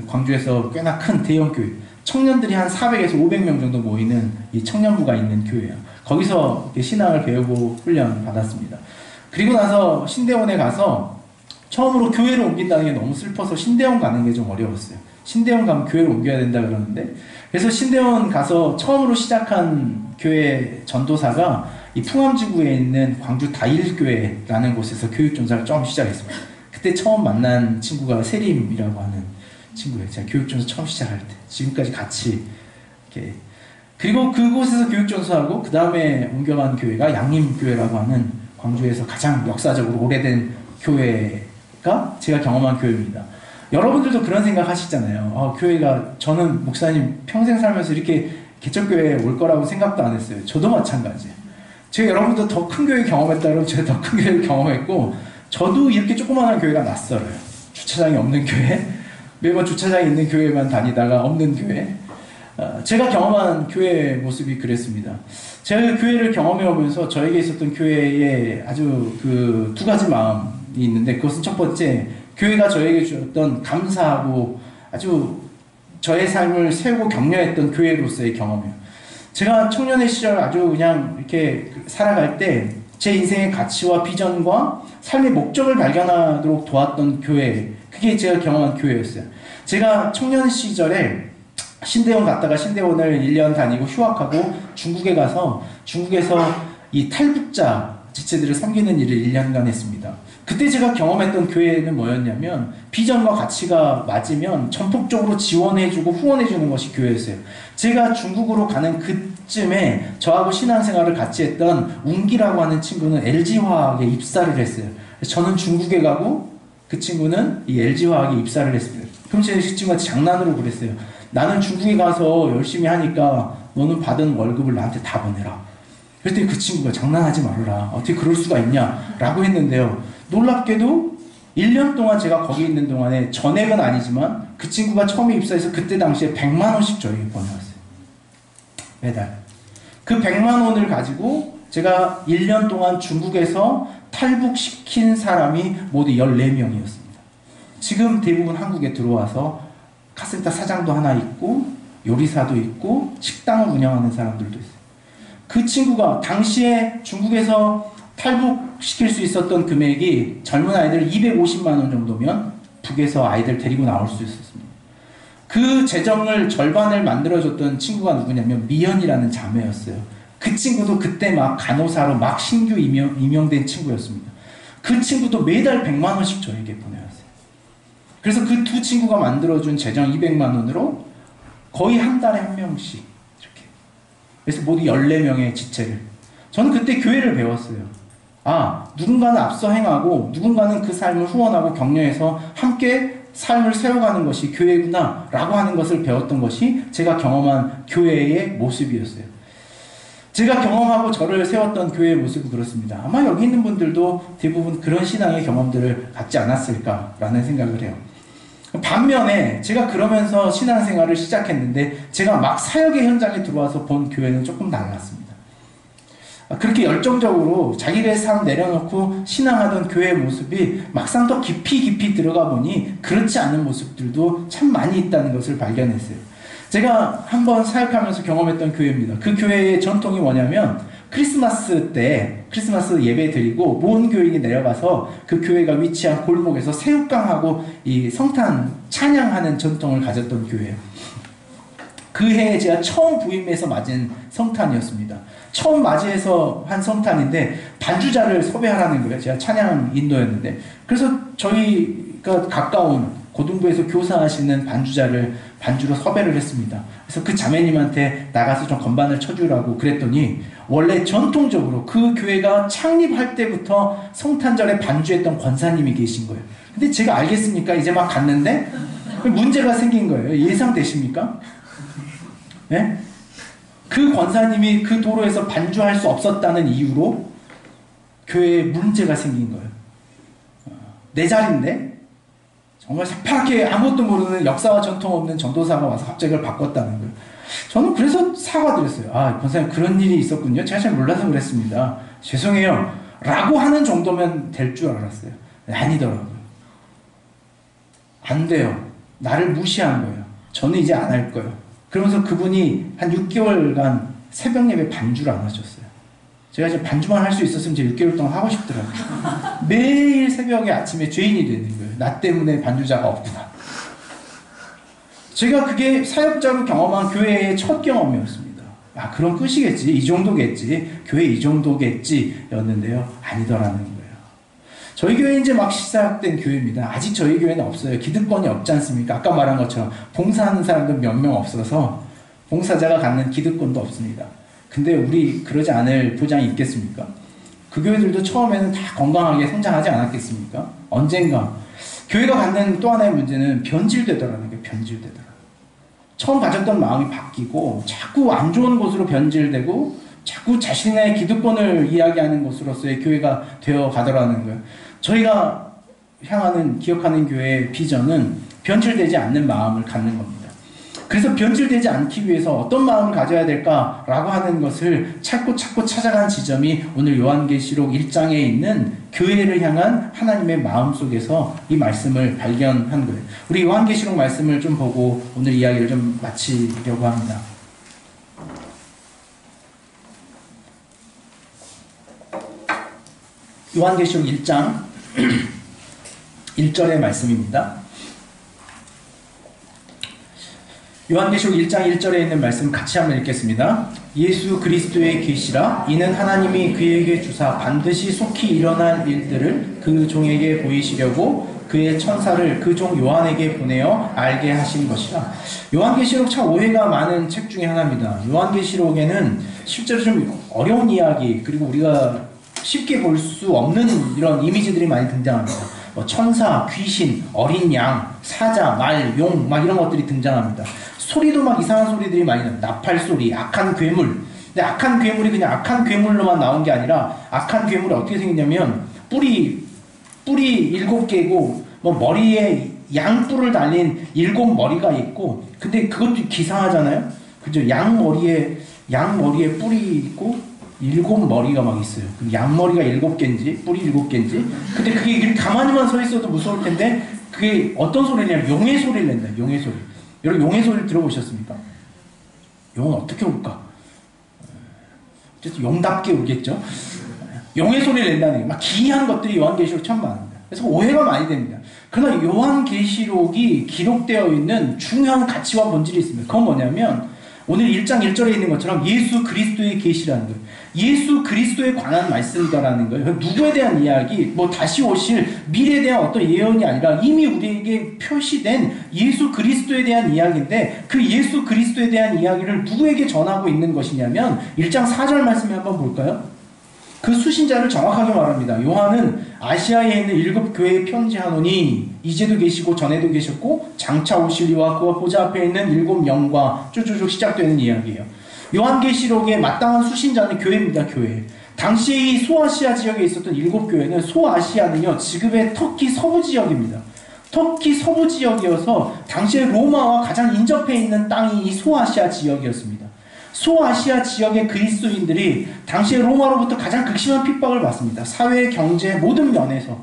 광주에서 꽤나 큰 대형교회, 청년들이 한 400에서 500명 정도 모이는 이 청년부가 있는 교회예요. 거기서 신앙을 배우고 훈련 받았습니다. 그리고 나서 신대원에 가서 처음으로 교회를 옮긴다는 게 너무 슬퍼서 신대원 가는 게 좀 어려웠어요. 신대원 가면 교회를 옮겨야 된다 그러는데, 그래서 신대원 가서 처음으로 시작한 교회 전도사가 이 풍암지구에 있는 광주 다일교회라는 곳에서 교육전사를 처음 시작했습니다. 그때 처음 만난 친구가 세림이라고 하는 친구예요. 제가 교육전사 처음 시작할 때. 지금까지 같이 이렇게. 그리고 그곳에서 교육전사하고 그 다음에 옮겨간 교회가 양림교회라고 하는 광주에서 가장 역사적으로 오래된 교회가 제가 경험한 교회입니다. 여러분들도 그런 생각 하시잖아요. 교회가, 저는 목사님 평생 살면서 이렇게 개척교회에 올 거라고 생각도 안 했어요. 저도 마찬가지예요. 제가 여러분도 더 큰 교회 경험했다 그러면 제가 더 큰 교회를 경험했고, 저도 이렇게 조그마한 교회가 낯설어요. 주차장이 없는 교회, 매번 주차장이 있는 교회만 다니다가 없는 교회. 제가 경험한 교회의 모습이 그랬습니다. 제가 교회를 경험해 오면서 저에게 있었던 교회에 아주 그 2가지 마음이 있는데, 그것은 첫 번째, 교회가 저에게 주었던 감사하고 아주 저의 삶을 세우고 격려했던 교회로서의 경험이에요. 제가 청년의 시절 아주 그냥 이렇게 살아갈 때 제 인생의 가치와 비전과 삶의 목적을 발견하도록 도왔던 교회, 그게 제가 경험한 교회였어요. 제가 청년 시절에 신대원 갔다가 신대원을 1년 다니고 휴학하고 중국에 가서 중국에서 이 탈북자 지체들을 섬기는 일을 1년간 했습니다. 그때 제가 경험했던 교회는 뭐였냐면, 비전과 가치가 맞으면 전폭적으로 지원해주고 후원해주는 것이 교회였어요. 제가 중국으로 가는 그쯤에 저하고 신앙생활을 같이 했던 웅기라고 하는 친구는 LG화학에 입사를 했어요. 저는 중국에 가고 그 친구는 이 LG화학에 입사를 했습니다. 그럼 제 친구한테 장난으로 그랬어요. 나는 중국에 가서 열심히 하니까 너는 받은 월급을 나한테 다 보내라. 그랬더니 그 친구가 장난하지 말아라. 어떻게 그럴 수가 있냐? 라고 했는데요. 놀랍게도 1년 동안 제가 거기 있는 동안에 전액은 아니지만 그 친구가 처음에 입사해서 그때 당시에 100만 원씩 저에게 보내왔어요. 매달. 그 100만 원을 가지고 제가 1년 동안 중국에서 탈북시킨 사람이 모두 14명이었습니다. 지금 대부분 한국에 들어와서 카센터 사장도 하나 있고 요리사도 있고 식당을 운영하는 사람들도 있어요. 그 친구가 당시에 중국에서 탈북시킬 수 있었던 금액이 젊은 아이들 250만 원 정도면 북에서 아이들 데리고 나올 수 있었습니다. 그 재정을 절반을 만들어줬던 친구가 누구냐면 미연이라는 자매였어요. 그 친구도 그때 막 간호사로 막 신규 임용된 친구였습니다. 그 친구도 매달 100만 원씩 저에게 보내왔어요. 그래서 그 2 친구가 만들어준 재정 200만 원으로 거의 한 달에 1명씩 이렇게. 그래서 모두 14명의 지체를. 저는 그때 교회를 배웠어요. 누군가는 앞서 행하고 누군가는 그 삶을 후원하고 격려해서 함께 삶을 세워가는 것이 교회구나 라고 하는 것을 배웠던 것이 제가 경험한 교회의 모습이었어요. 제가 경험하고 저를 세웠던 교회의 모습은 그렇습니다. 아마 여기 있는 분들도 대부분 그런 신앙의 경험들을 갖지 않았을까라는 생각을 해요. 반면에 제가 그러면서 신앙생활을 시작했는데 제가 막 사역의 현장에 들어와서 본 교회는 조금 달랐습니다. 그렇게 열정적으로 자기의 삶 내려놓고 신앙하던 교회의 모습이 막상 더 깊이 들어가 보니 그렇지 않은 모습들도 참 많이 있다는 것을 발견했어요. 제가 한번 사역하면서 경험했던 교회입니다. 그 교회의 전통이 뭐냐면 크리스마스 때 크리스마스 예배 드리고 모은 교인이 내려가서 그 교회가 위치한 골목에서 새우깡하고 이 성탄 찬양하는 전통을 가졌던 교회예요. 그 해에 제가 처음 부임해서 맞은 성탄이었습니다. 처음 맞이해서 한 성탄인데 반주자를 섭외하라는 거예요. 제가 찬양 인도였는데. 그래서 저희가 가까운 고등부에서 교사하시는 반주자를 반주로 섭외를 했습니다. 그래서 그 자매님한테 나가서 좀 건반을 쳐주라고 그랬더니 원래 전통적으로 그 교회가 창립할 때부터 성탄절에 반주했던 권사님이 계신 거예요. 근데 제가 알겠습니까? 이제 막 갔는데 문제가 생긴 거예요. 예상되십니까? 네? 그 권사님이 그 도로에서 반주할 수 없었다는 이유로 교회에 문제가 생긴 거예요. 내 자리인데 정말 새파랗게 아무것도 모르는 역사와 전통 없는 전도사가 와서 갑자기 그걸 바꿨다는 거예요. 저는 그래서 사과드렸어요. 아, 권사님 그런 일이 있었군요. 제가 잘 몰라서 그랬습니다. 죄송해요. 라고 하는 정도면 될 줄 알았어요. 아니더라고요. 안 돼요. 나를 무시한 거예요. 저는 이제 안 할 거예요. 그러면서 그분이 한 6개월간 새벽 예배 반주를 안 하셨어요. 제가 이제 반주만 할 수 있었으면 제 6개월 동안 하고 싶더라고요. 매일 새벽에 아침에 죄인이 되는 거예요. 나 때문에 반주자가 없구나. 제가 그게 사역자로 경험한 교회의 첫 경험이었습니다. 아, 그럼 끝이겠지. 이 정도겠지. 교회 이 정도겠지. 였는데요. 아니더라는 거예요. 저희 교회 이제 막 시작된 교회입니다. 아직 저희 교회는 없어요. 기득권이 없지 않습니까? 아까 말한 것처럼 봉사하는 사람도 몇 명 없어서 봉사자가 갖는 기득권도 없습니다. 근데 우리 그러지 않을 보장이 있겠습니까? 그 교회들도 처음에는 다 건강하게 성장하지 않았겠습니까? 언젠가 교회가 갖는 또 하나의 문제는 변질되더라는 게 변질되더라. 처음 가졌던 마음이 바뀌고 자꾸 안 좋은 곳으로 변질되고 자꾸 자신의 기득권을 이야기하는 곳으로서의 교회가 되어 가더라는 거예요. 저희가 향하는 기억하는 교회의 비전은 변질되지 않는 마음을 갖는 겁니다. 그래서 변질되지 않기 위해서 어떤 마음을 가져야 될까라고 하는 것을 찾고 찾아간 지점이 오늘 요한계시록 1장에 있는 교회를 향한 하나님의 마음 속에서 이 말씀을 발견한 거예요. 우리 요한계시록 말씀을 좀 보고 오늘 이야기를 좀 마치려고 합니다. 요한계시록 1장 1절의 말씀입니다. 요한계시록 1장 1절에 있는 말씀 같이 한번 읽겠습니다. 예수 그리스도의 계시라. 이는 하나님이 그에게 주사 반드시 속히 일어날 일들을 그 종에게 보이시려고 그의 천사를 그 종 요한에게 보내어 알게 하신 것이라. 요한계시록 참 오해가 많은 책 중에 하나입니다. 요한계시록에는 실제로 좀 어려운 이야기, 그리고 우리가 쉽게 볼 수 없는 이런 이미지들이 많이 등장합니다. 뭐 천사, 귀신, 어린 양, 사자, 말, 용, 막 이런 것들이 등장합니다. 소리도 막 이상한 소리들이 많이 나요. 나팔 소리, 악한 괴물. 근데 악한 괴물이 그냥 악한 괴물로만 나온 게 아니라 악한 괴물이 어떻게 생겼냐면 뿔이 7개고 뭐 머리에 양뿔을 달린 7머리가 있고, 근데 그것도 기상하잖아요. 그죠? 양 머리에 뿔이 있고 7머리가 막 있어요. 양머리가 7개인지 뿔이 7개인지. 근데 그게 이렇게 가만히만 서 있어도 무서울 텐데 그게 어떤 소리냐면 용의 소리를 낸다. 용의 소리. 여러분 용의 소리를 들어보셨습니까? 용은 어떻게 울까? 어쨌든 용답게 울겠죠. 용의 소리를 낸다는 게 막 기이한 것들이 요한계시록 참 많습니다. 그래서 오해가 많이 됩니다. 그러나 요한계시록이 기록되어 있는 중요한 가치와 본질이 있습니다. 그건 뭐냐면 오늘 1장 1절에 있는 것처럼 예수 그리스도의 계시라는 거예요. 예수 그리스도에 관한 말씀이다라는 거예요. 누구에 대한 이야기, 뭐 다시 오실 미래에 대한 어떤 예언이 아니라 이미 우리에게 표시된 예수 그리스도에 대한 이야기인데, 그 예수 그리스도에 대한 이야기를 누구에게 전하고 있는 것이냐면 1장 4절 말씀을 한번 볼까요? 그 수신자를 정확하게 말합니다. 요한은 아시아에 있는 7 교회에 편지하노니 이제도 계시고 전에도 계셨고 장차 오실 이와 그와 보좌 앞에 있는 7 영과 쭉쭉쭉 시작되는 이야기예요. 요한계시록에 마땅한 수신자는 교회입니다. 교회. 당시에 이 소아시아 지역에 있었던 7 교회는, 소아시아는요 지금의 터키 서부 지역입니다. 터키 서부 지역이어서 당시에 로마와 가장 인접해 있는 땅이 이 소아시아 지역이었습니다. 소아시아 지역의 그리스도인들이 당시에 로마로부터 가장 극심한 핍박을 받습니다. 사회, 경제 모든 면에서.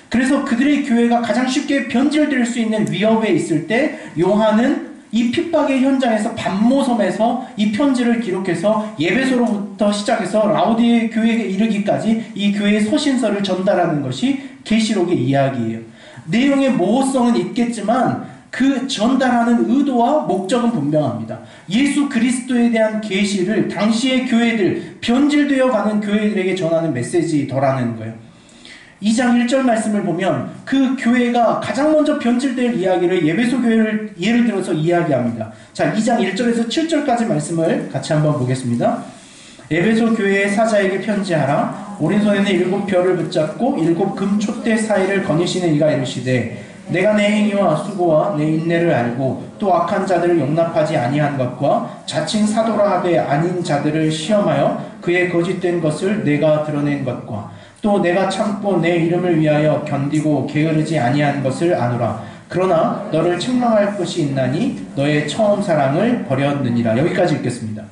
그래서 그들의 교회가 가장 쉽게 변질될 수 있는 위협에 있을 때 요한은 이 핍박의 현장에서 반모섬에서 이 편지를 기록해서 예배소로부터 시작해서 라우디의 교회에 이르기까지 이 교회의 서신서를 전달하는 것이 계시록의 이야기예요. 내용의 모호성은 있겠지만 그 전달하는 의도와 목적은 분명합니다. 예수 그리스도에 대한 계시를 당시의 교회들, 변질되어 가는 교회들에게 전하는 메시지더라는 거예요. 2장 1절 말씀을 보면 그 교회가 가장 먼저 변질될 이야기를 에베소 교회를 예를 들어서 이야기합니다. 자, 2장 1절에서 7절까지 말씀을 같이 한번 보겠습니다. 에베소 교회의 사자에게 편지하라. 오른손에는 7 별을 붙잡고 7 금 촛대 사이를 거니시는 이가 이르시되 내가 내 행위와 수고와 내 인내를 알고 또 악한 자들을 용납하지 아니한 것과 자칭 사도라 하되 아닌 자들을 시험하여 그의 거짓된 것을 내가 드러낸 것과 또 내가 참고 내 이름을 위하여 견디고 게으르지 아니한 것을 아노라. 그러나 너를 책망할 것이 있나니 너의 처음 사랑을 버렸느니라. 여기까지 읽겠습니다.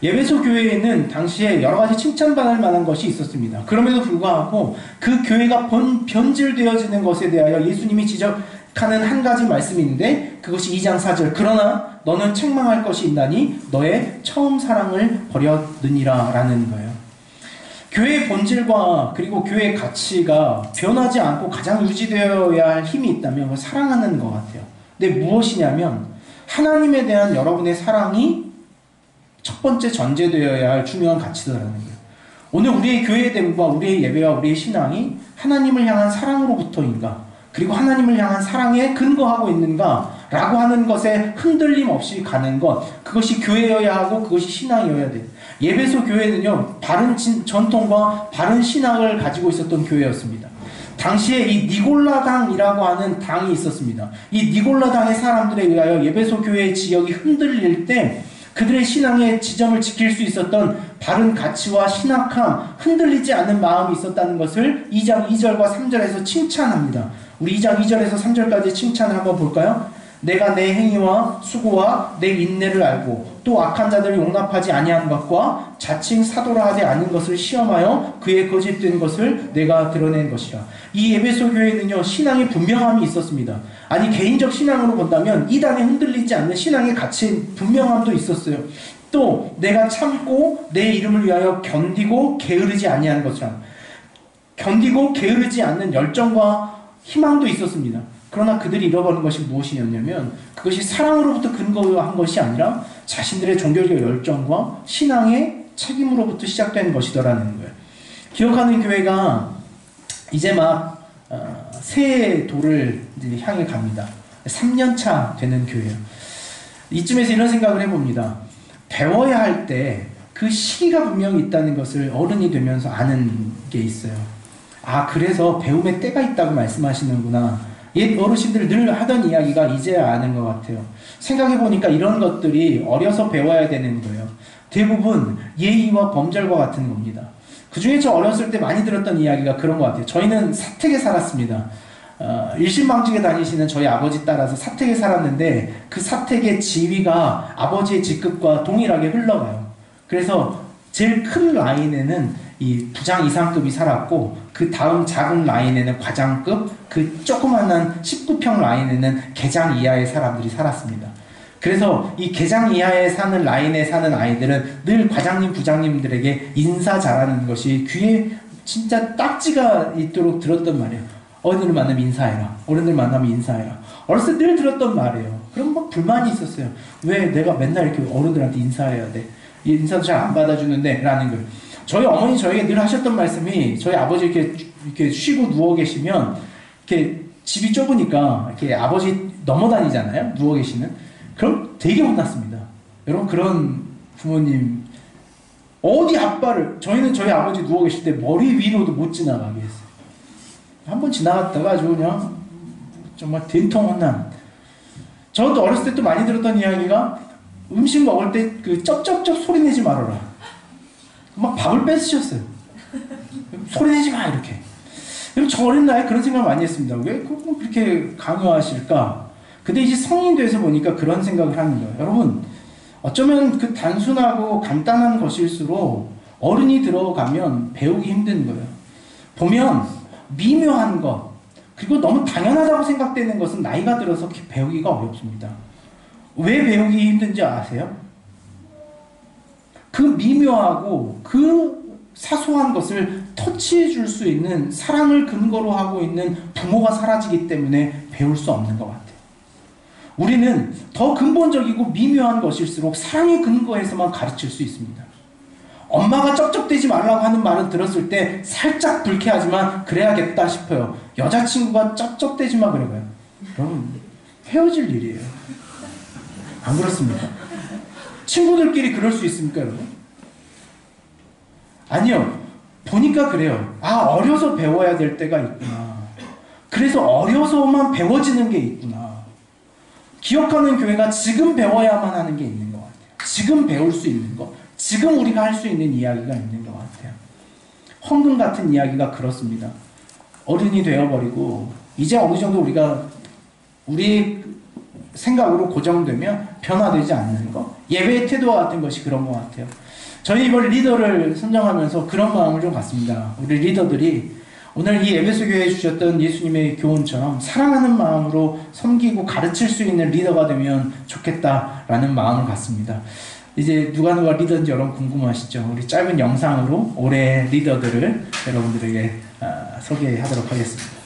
에베소 교회에는 당시에 여러 가지 칭찬받을 만한 것이 있었습니다. 그럼에도 불구하고 그 교회가 변질되어지는 것에 대하여 예수님이 지적하는 한 가지 말씀인데 그것이 2장 4절. 그러나 너는 책망할 것이 있나니 너의 처음 사랑을 버렸느니라 라는 거예요. 교회의 본질과 그리고 교회의 가치가 변하지 않고 가장 유지되어야 할 힘이 있다면 그걸 사랑하는 것 같아요. 근데 무엇이냐면 하나님에 대한 여러분의 사랑이 첫 번째 전제되어야 할 중요한 가치더라는 거예요. 오늘 우리의 교회의 됨과 우리의 예배와 우리의 신앙이 하나님을 향한 사랑으로부터인가, 그리고 하나님을 향한 사랑에 근거하고 있는가 라고 하는 것에 흔들림 없이 가는 것, 그것이 교회여야 하고 그것이 신앙이어야 돼요. 에베소 교회는요, 바른 전통과 바른 신앙을 가지고 있었던 교회였습니다. 당시에 이 니골라당이라고 하는 당이 있었습니다. 이 니골라당의 사람들에 의하여 에베소 교회의 지역이 흔들릴 때 그들의 신앙의 지점을 지킬 수 있었던 바른 가치와 신학함, 흔들리지 않는 마음이 있었다는 것을 2장 2절과 3절에서 칭찬합니다. 우리 2장 2절에서 3절까지 칭찬을 한번 볼까요? 내가 내 행위와 수고와 내 인내를 알고 또 악한 자들을 용납하지 아니한 것과 자칭 사도라 하지 않은 것을 시험하여 그의 거짓된 것을 내가 드러낸 것이라. 이 에베소 교회는요, 신앙의 분명함이 있었습니다. 아니, 개인적 신앙으로 본다면 이단에 흔들리지 않는 신앙의 가치 분명함도 있었어요. 또 내가 참고 내 이름을 위하여 견디고 게으르지 아니한 것이라. 견디고 게으르지 않는 열정과 희망도 있었습니다. 그러나 그들이 잃어버린 것이 무엇이었냐면 그것이 사랑으로부터 근거한 것이 아니라 자신들의 종교적 열정과 신앙의 책임으로부터 시작된 것이더라는 거예요. 기억하는 교회가 이제 막 새 도를 향해 갑니다. 3년차 되는 교회예요. 이쯤에서 이런 생각을 해봅니다. 배워야 할 때 그 시기가 분명히 있다는 것을 어른이 되면서 아는 게 있어요. 아, 그래서 배움의 때가 있다고 말씀하시는구나. 옛 어르신들 늘 하던 이야기가 이제야 아는 것 같아요. 생각해보니까 이런 것들이 어려서 배워야 되는 거예요. 대부분 예의와 범절과 같은 겁니다. 그 중에 저 어렸을 때 많이 들었던 이야기가 그런 것 같아요. 저희는 사택에 살았습니다. 일신방직에 다니시는 저희 아버지 따라서 사택에 살았는데 그 사택의 지위가 아버지의 직급과 동일하게 흘러가요. 그래서 제일 큰 라인에는 이 부장 이상급이 살았고 그 다음 작은 라인에는 과장급, 그 조그만한 19평 라인에는 계장 이하의 사람들이 살았습니다. 그래서 이 계장 이하에 사는 라인에 사는 아이들은 늘 과장님, 부장님들에게 인사 잘하는 것이 귀에 진짜 딱지가 있도록 들었던 말이에요. 어른들 만나면 인사해라. 어른들 만나면 인사해라. 어렸을 때 늘 들었던 말이에요. 그럼 막 불만이 있었어요. 왜 내가 맨날 이렇게 어른들한테 인사해야 돼? 인사도 잘 안 받아주는데 라는 걸. 저희 어머니 저에게 늘 하셨던 말씀이, 저희 아버지 이렇게 쉬고 누워 계시면 이렇게 집이 좁으니까 이렇게 아버지 넘어다니잖아요. 누워 계시는. 그럼 되게 혼났습니다. 여러분, 그런 부모님 어디 아빠를, 저희는 저희 아버지 누워 계실 때 머리 위로도 못 지나가게 했어요. 한번 지나갔다가 아주 그냥 정말 된통 혼난. 저도 어렸을 때 또 많이 들었던 이야기가, 음식 먹을 때 그 쩝쩝쩝 소리 내지 말아라. 막 밥을 뺏으셨어요. 소리 내지 마, 이렇게. 저 어린 나이에 그런 생각을 많이 했습니다. 왜 그렇게 강요하실까? 근데 이제 성인 돼서 보니까 그런 생각을 하는 거예요. 여러분, 어쩌면 그 단순하고 간단한 것일수록 어른이 들어가면 배우기 힘든 거예요. 보면 미묘한 것, 그리고 너무 당연하다고 생각되는 것은 나이가 들어서 배우기가 어렵습니다. 왜 배우기 힘든지 아세요? 그 미묘하고 그 사소한 것을 터치해 줄 수 있는 사랑을 근거로 하고 있는 부모가 사라지기 때문에 배울 수 없는 것 같아요. 우리는 더 근본적이고 미묘한 것일수록 사랑의 근거에서만 가르칠 수 있습니다. 엄마가 쩝쩝대지 말라고 하는 말을 들었을 때 살짝 불쾌하지만 그래야겠다 싶어요. 여자친구가 쩝쩝대지 마 그래봐요. 여러분 헤어질 일이에요. 안 그렇습니까? 친구들끼리 그럴 수 있습니까 여러분? 아니요. 보니까 그래요. 아, 어려서 배워야 될 때가 있구나. 그래서 어려서만 배워지는 게 있구나. 기억하는 교회가 지금 배워야만 하는 게 있는 것 같아요. 지금 배울 수 있는 것, 지금 우리가 할 수 있는 이야기가 있는 것 같아요. 헌금 같은 이야기가 그렇습니다. 어른이 되어버리고 이제 어느 정도 우리가 우리 생각으로 고정되면 변화되지 않는 것, 예배의 태도와 같은 것이 그런 것 같아요. 저희 이번 리더를 선정하면서 그런 마음을 좀 갖습니다. 우리 리더들이 오늘 이 에베소 교회에 주셨던 예수님의 교훈처럼 사랑하는 마음으로 섬기고 가르칠 수 있는 리더가 되면 좋겠다라는 마음을 갖습니다. 이제 누가 리더인지 여러분 궁금하시죠? 우리 짧은 영상으로 올해 리더들을 여러분들에게 소개하도록 하겠습니다.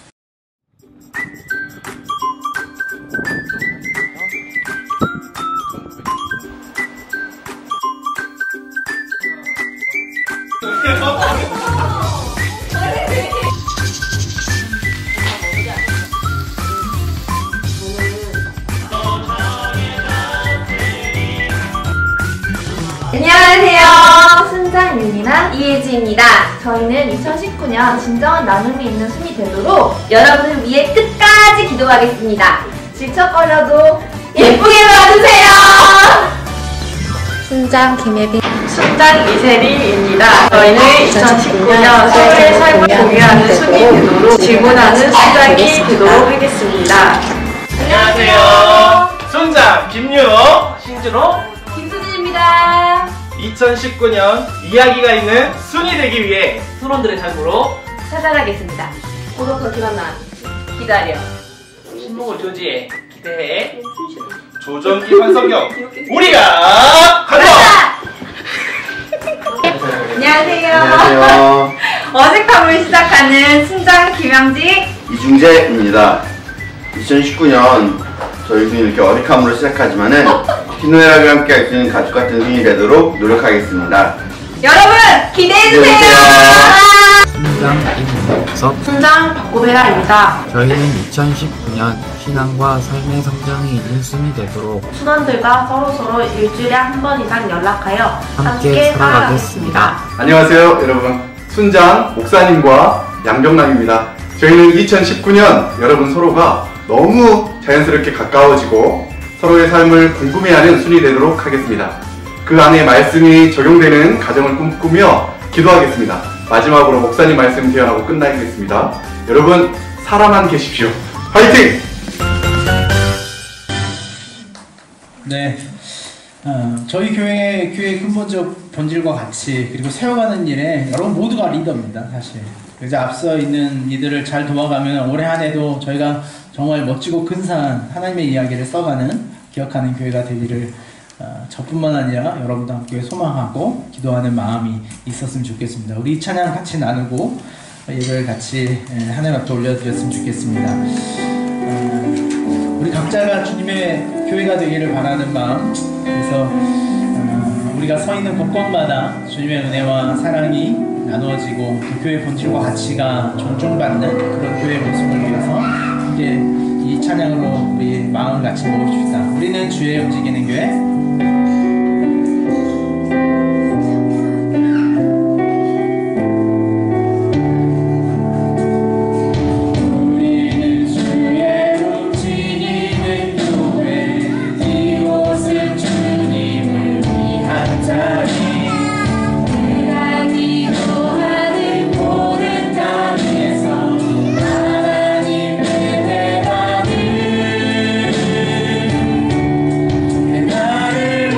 안녕하세요. 순장윤이나 이혜지입니다. 저희는 2019년 진정한 나눔이 있는 순이 되도록 여러분을 위해 끝까지 기도하겠습니다. 질척거려도 예쁘게 봐주세요. 순장 김혜빈, 순장 이세림입니다. 저희는 2019년 서울의 삶을 공유하는 순이 되도록 질문하는 순장이 되도록 하겠습니다. 안녕하세요. 순장 김윤호, 신준호, 김수진입니다. 2019년 이야기가 있는 순이 되기 위해 순원들의 삶으로 찾아가겠습니다. 고독한 기간나 기다려. 신목을 조지해 기대해. 조정기 환성경 우리가 가자. 안녕하세요. 안녕하세요. 어색함을 시작하는 순장 김영직 이중재입니다. 2019년 저희 순이 이렇게 어색함으로 시작하지만은 희노애락을 함께 할 수 있는 가족 같은 순이 되도록 노력하겠습니다. 여러분 기대해주세요. 순장 임은석, 순장 박고배라입니다. 저희는 2019년 신앙과 삶의 성장이 있는 순이 되도록 순원들과 서로서로 일주일에 한 번 이상 연락하여 함께 살아가겠습니다. 안녕하세요 여러분, 순장 목사님과 양정남입니다. 저희는 2019년 여러분 서로가 너무 자연스럽게 가까워지고 서로의 삶을 궁금해하는 순이 되도록 하겠습니다. 그 안에 말씀이 적용되는 가정을 꿈꾸며 기도하겠습니다. 마지막으로 목사님 말씀 제안하고 끝나겠습니다. 여러분 살아만 계십시오. 화이팅! 네, 저희 교회의 근본적 본질과 같이 그리고 세워가는 일에 여러분 모두가 리더입니다. 사실 이제 앞서 있는 이들을 잘 도와가면 올해 한 해도 저희가 정말 멋지고 근사한 하나님의 이야기를 써가는 기억하는 교회가 되기를 저뿐만 아니라 여러분도 함께 소망하고 기도하는 마음이 있었으면 좋겠습니다. 우리 이 찬양 같이 나누고 예배를 같이 하나님 앞에 올려드렸으면 좋겠습니다. 우리 각자가 주님의 교회가 되기를 바라는 마음, 그래서 우리가 서 있는 곳곳마다 주님의 은혜와 사랑이 나누어지고 그 교회의 본질과 가치가 존중받는 그런 교회의 모습을 위해서 함께 이 찬양으로 우리 마음 같이 먹읍시다. 우리는 주의 움직이는 교회. 나를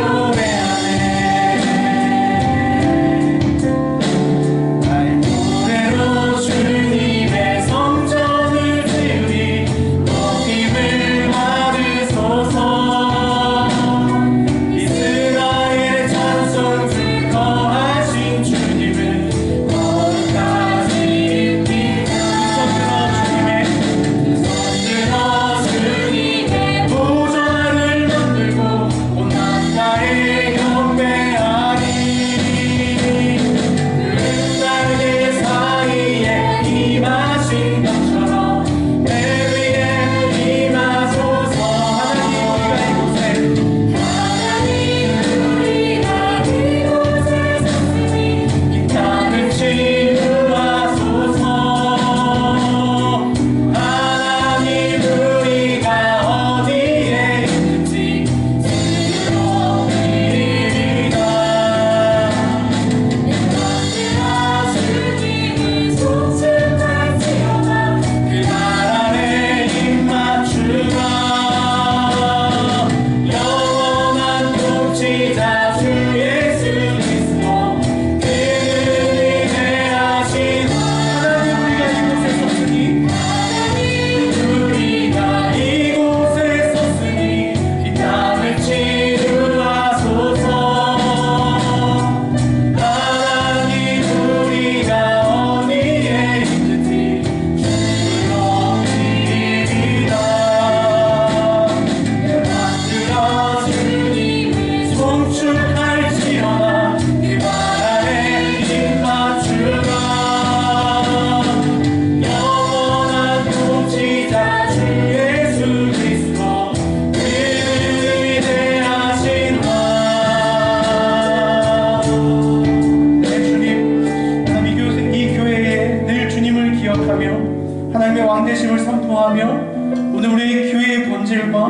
본질과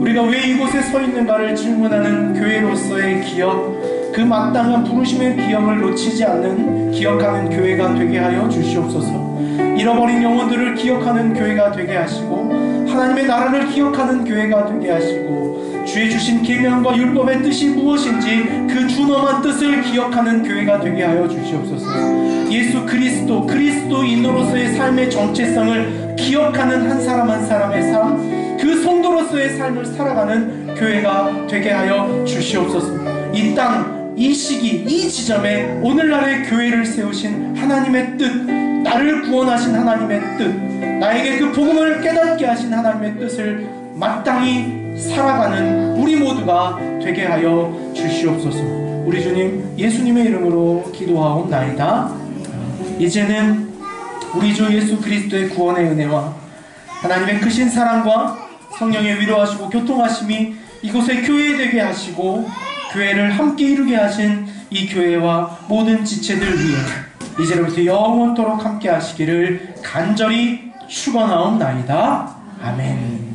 우리가 왜 이곳에 서 있는가를 질문하는 교회로서의 기억, 그 마땅한 부르심의 기억을 놓치지 않는 기억하는 교회가 되게 하여 주시옵소서. 잃어버린 영혼들을 기억하는 교회가 되게 하시고 하나님의 나라를 기억하는 교회가 되게 하시고 주의 주신 계명과 율법의 뜻이 무엇인지 그 준엄한 뜻을 기억하는 교회가 되게 하여 주시옵소서. 예수 그리스도, 그리스도인으로서의 삶의 정체성을 기억하는 한 사람 한 사람의 삶, 그 성도로서의 삶을 살아가는 교회가 되게 하여 주시옵소서. 이 땅, 이 시기, 이 지점에 오늘날의 교회를 세우신 하나님의 뜻, 나를 구원하신 하나님의 뜻, 나에게 그 복음을 깨닫게 하신 하나님의 뜻을 마땅히 살아가는 우리 모두가 되게 하여 주시옵소서. 우리 주님 예수님의 이름으로 기도하옵나이다. 이제는 우리 주 예수 그리스도의 구원의 은혜와 하나님의 크신 사랑과 성령의 위로하시고 교통하심이 이곳에 교회 되게 하시고 교회를 함께 이루게 하신 이 교회와 모든 지체들 위해 이제로부터 영원토록 함께 하시기를 간절히 축원하옵나이다. 아멘.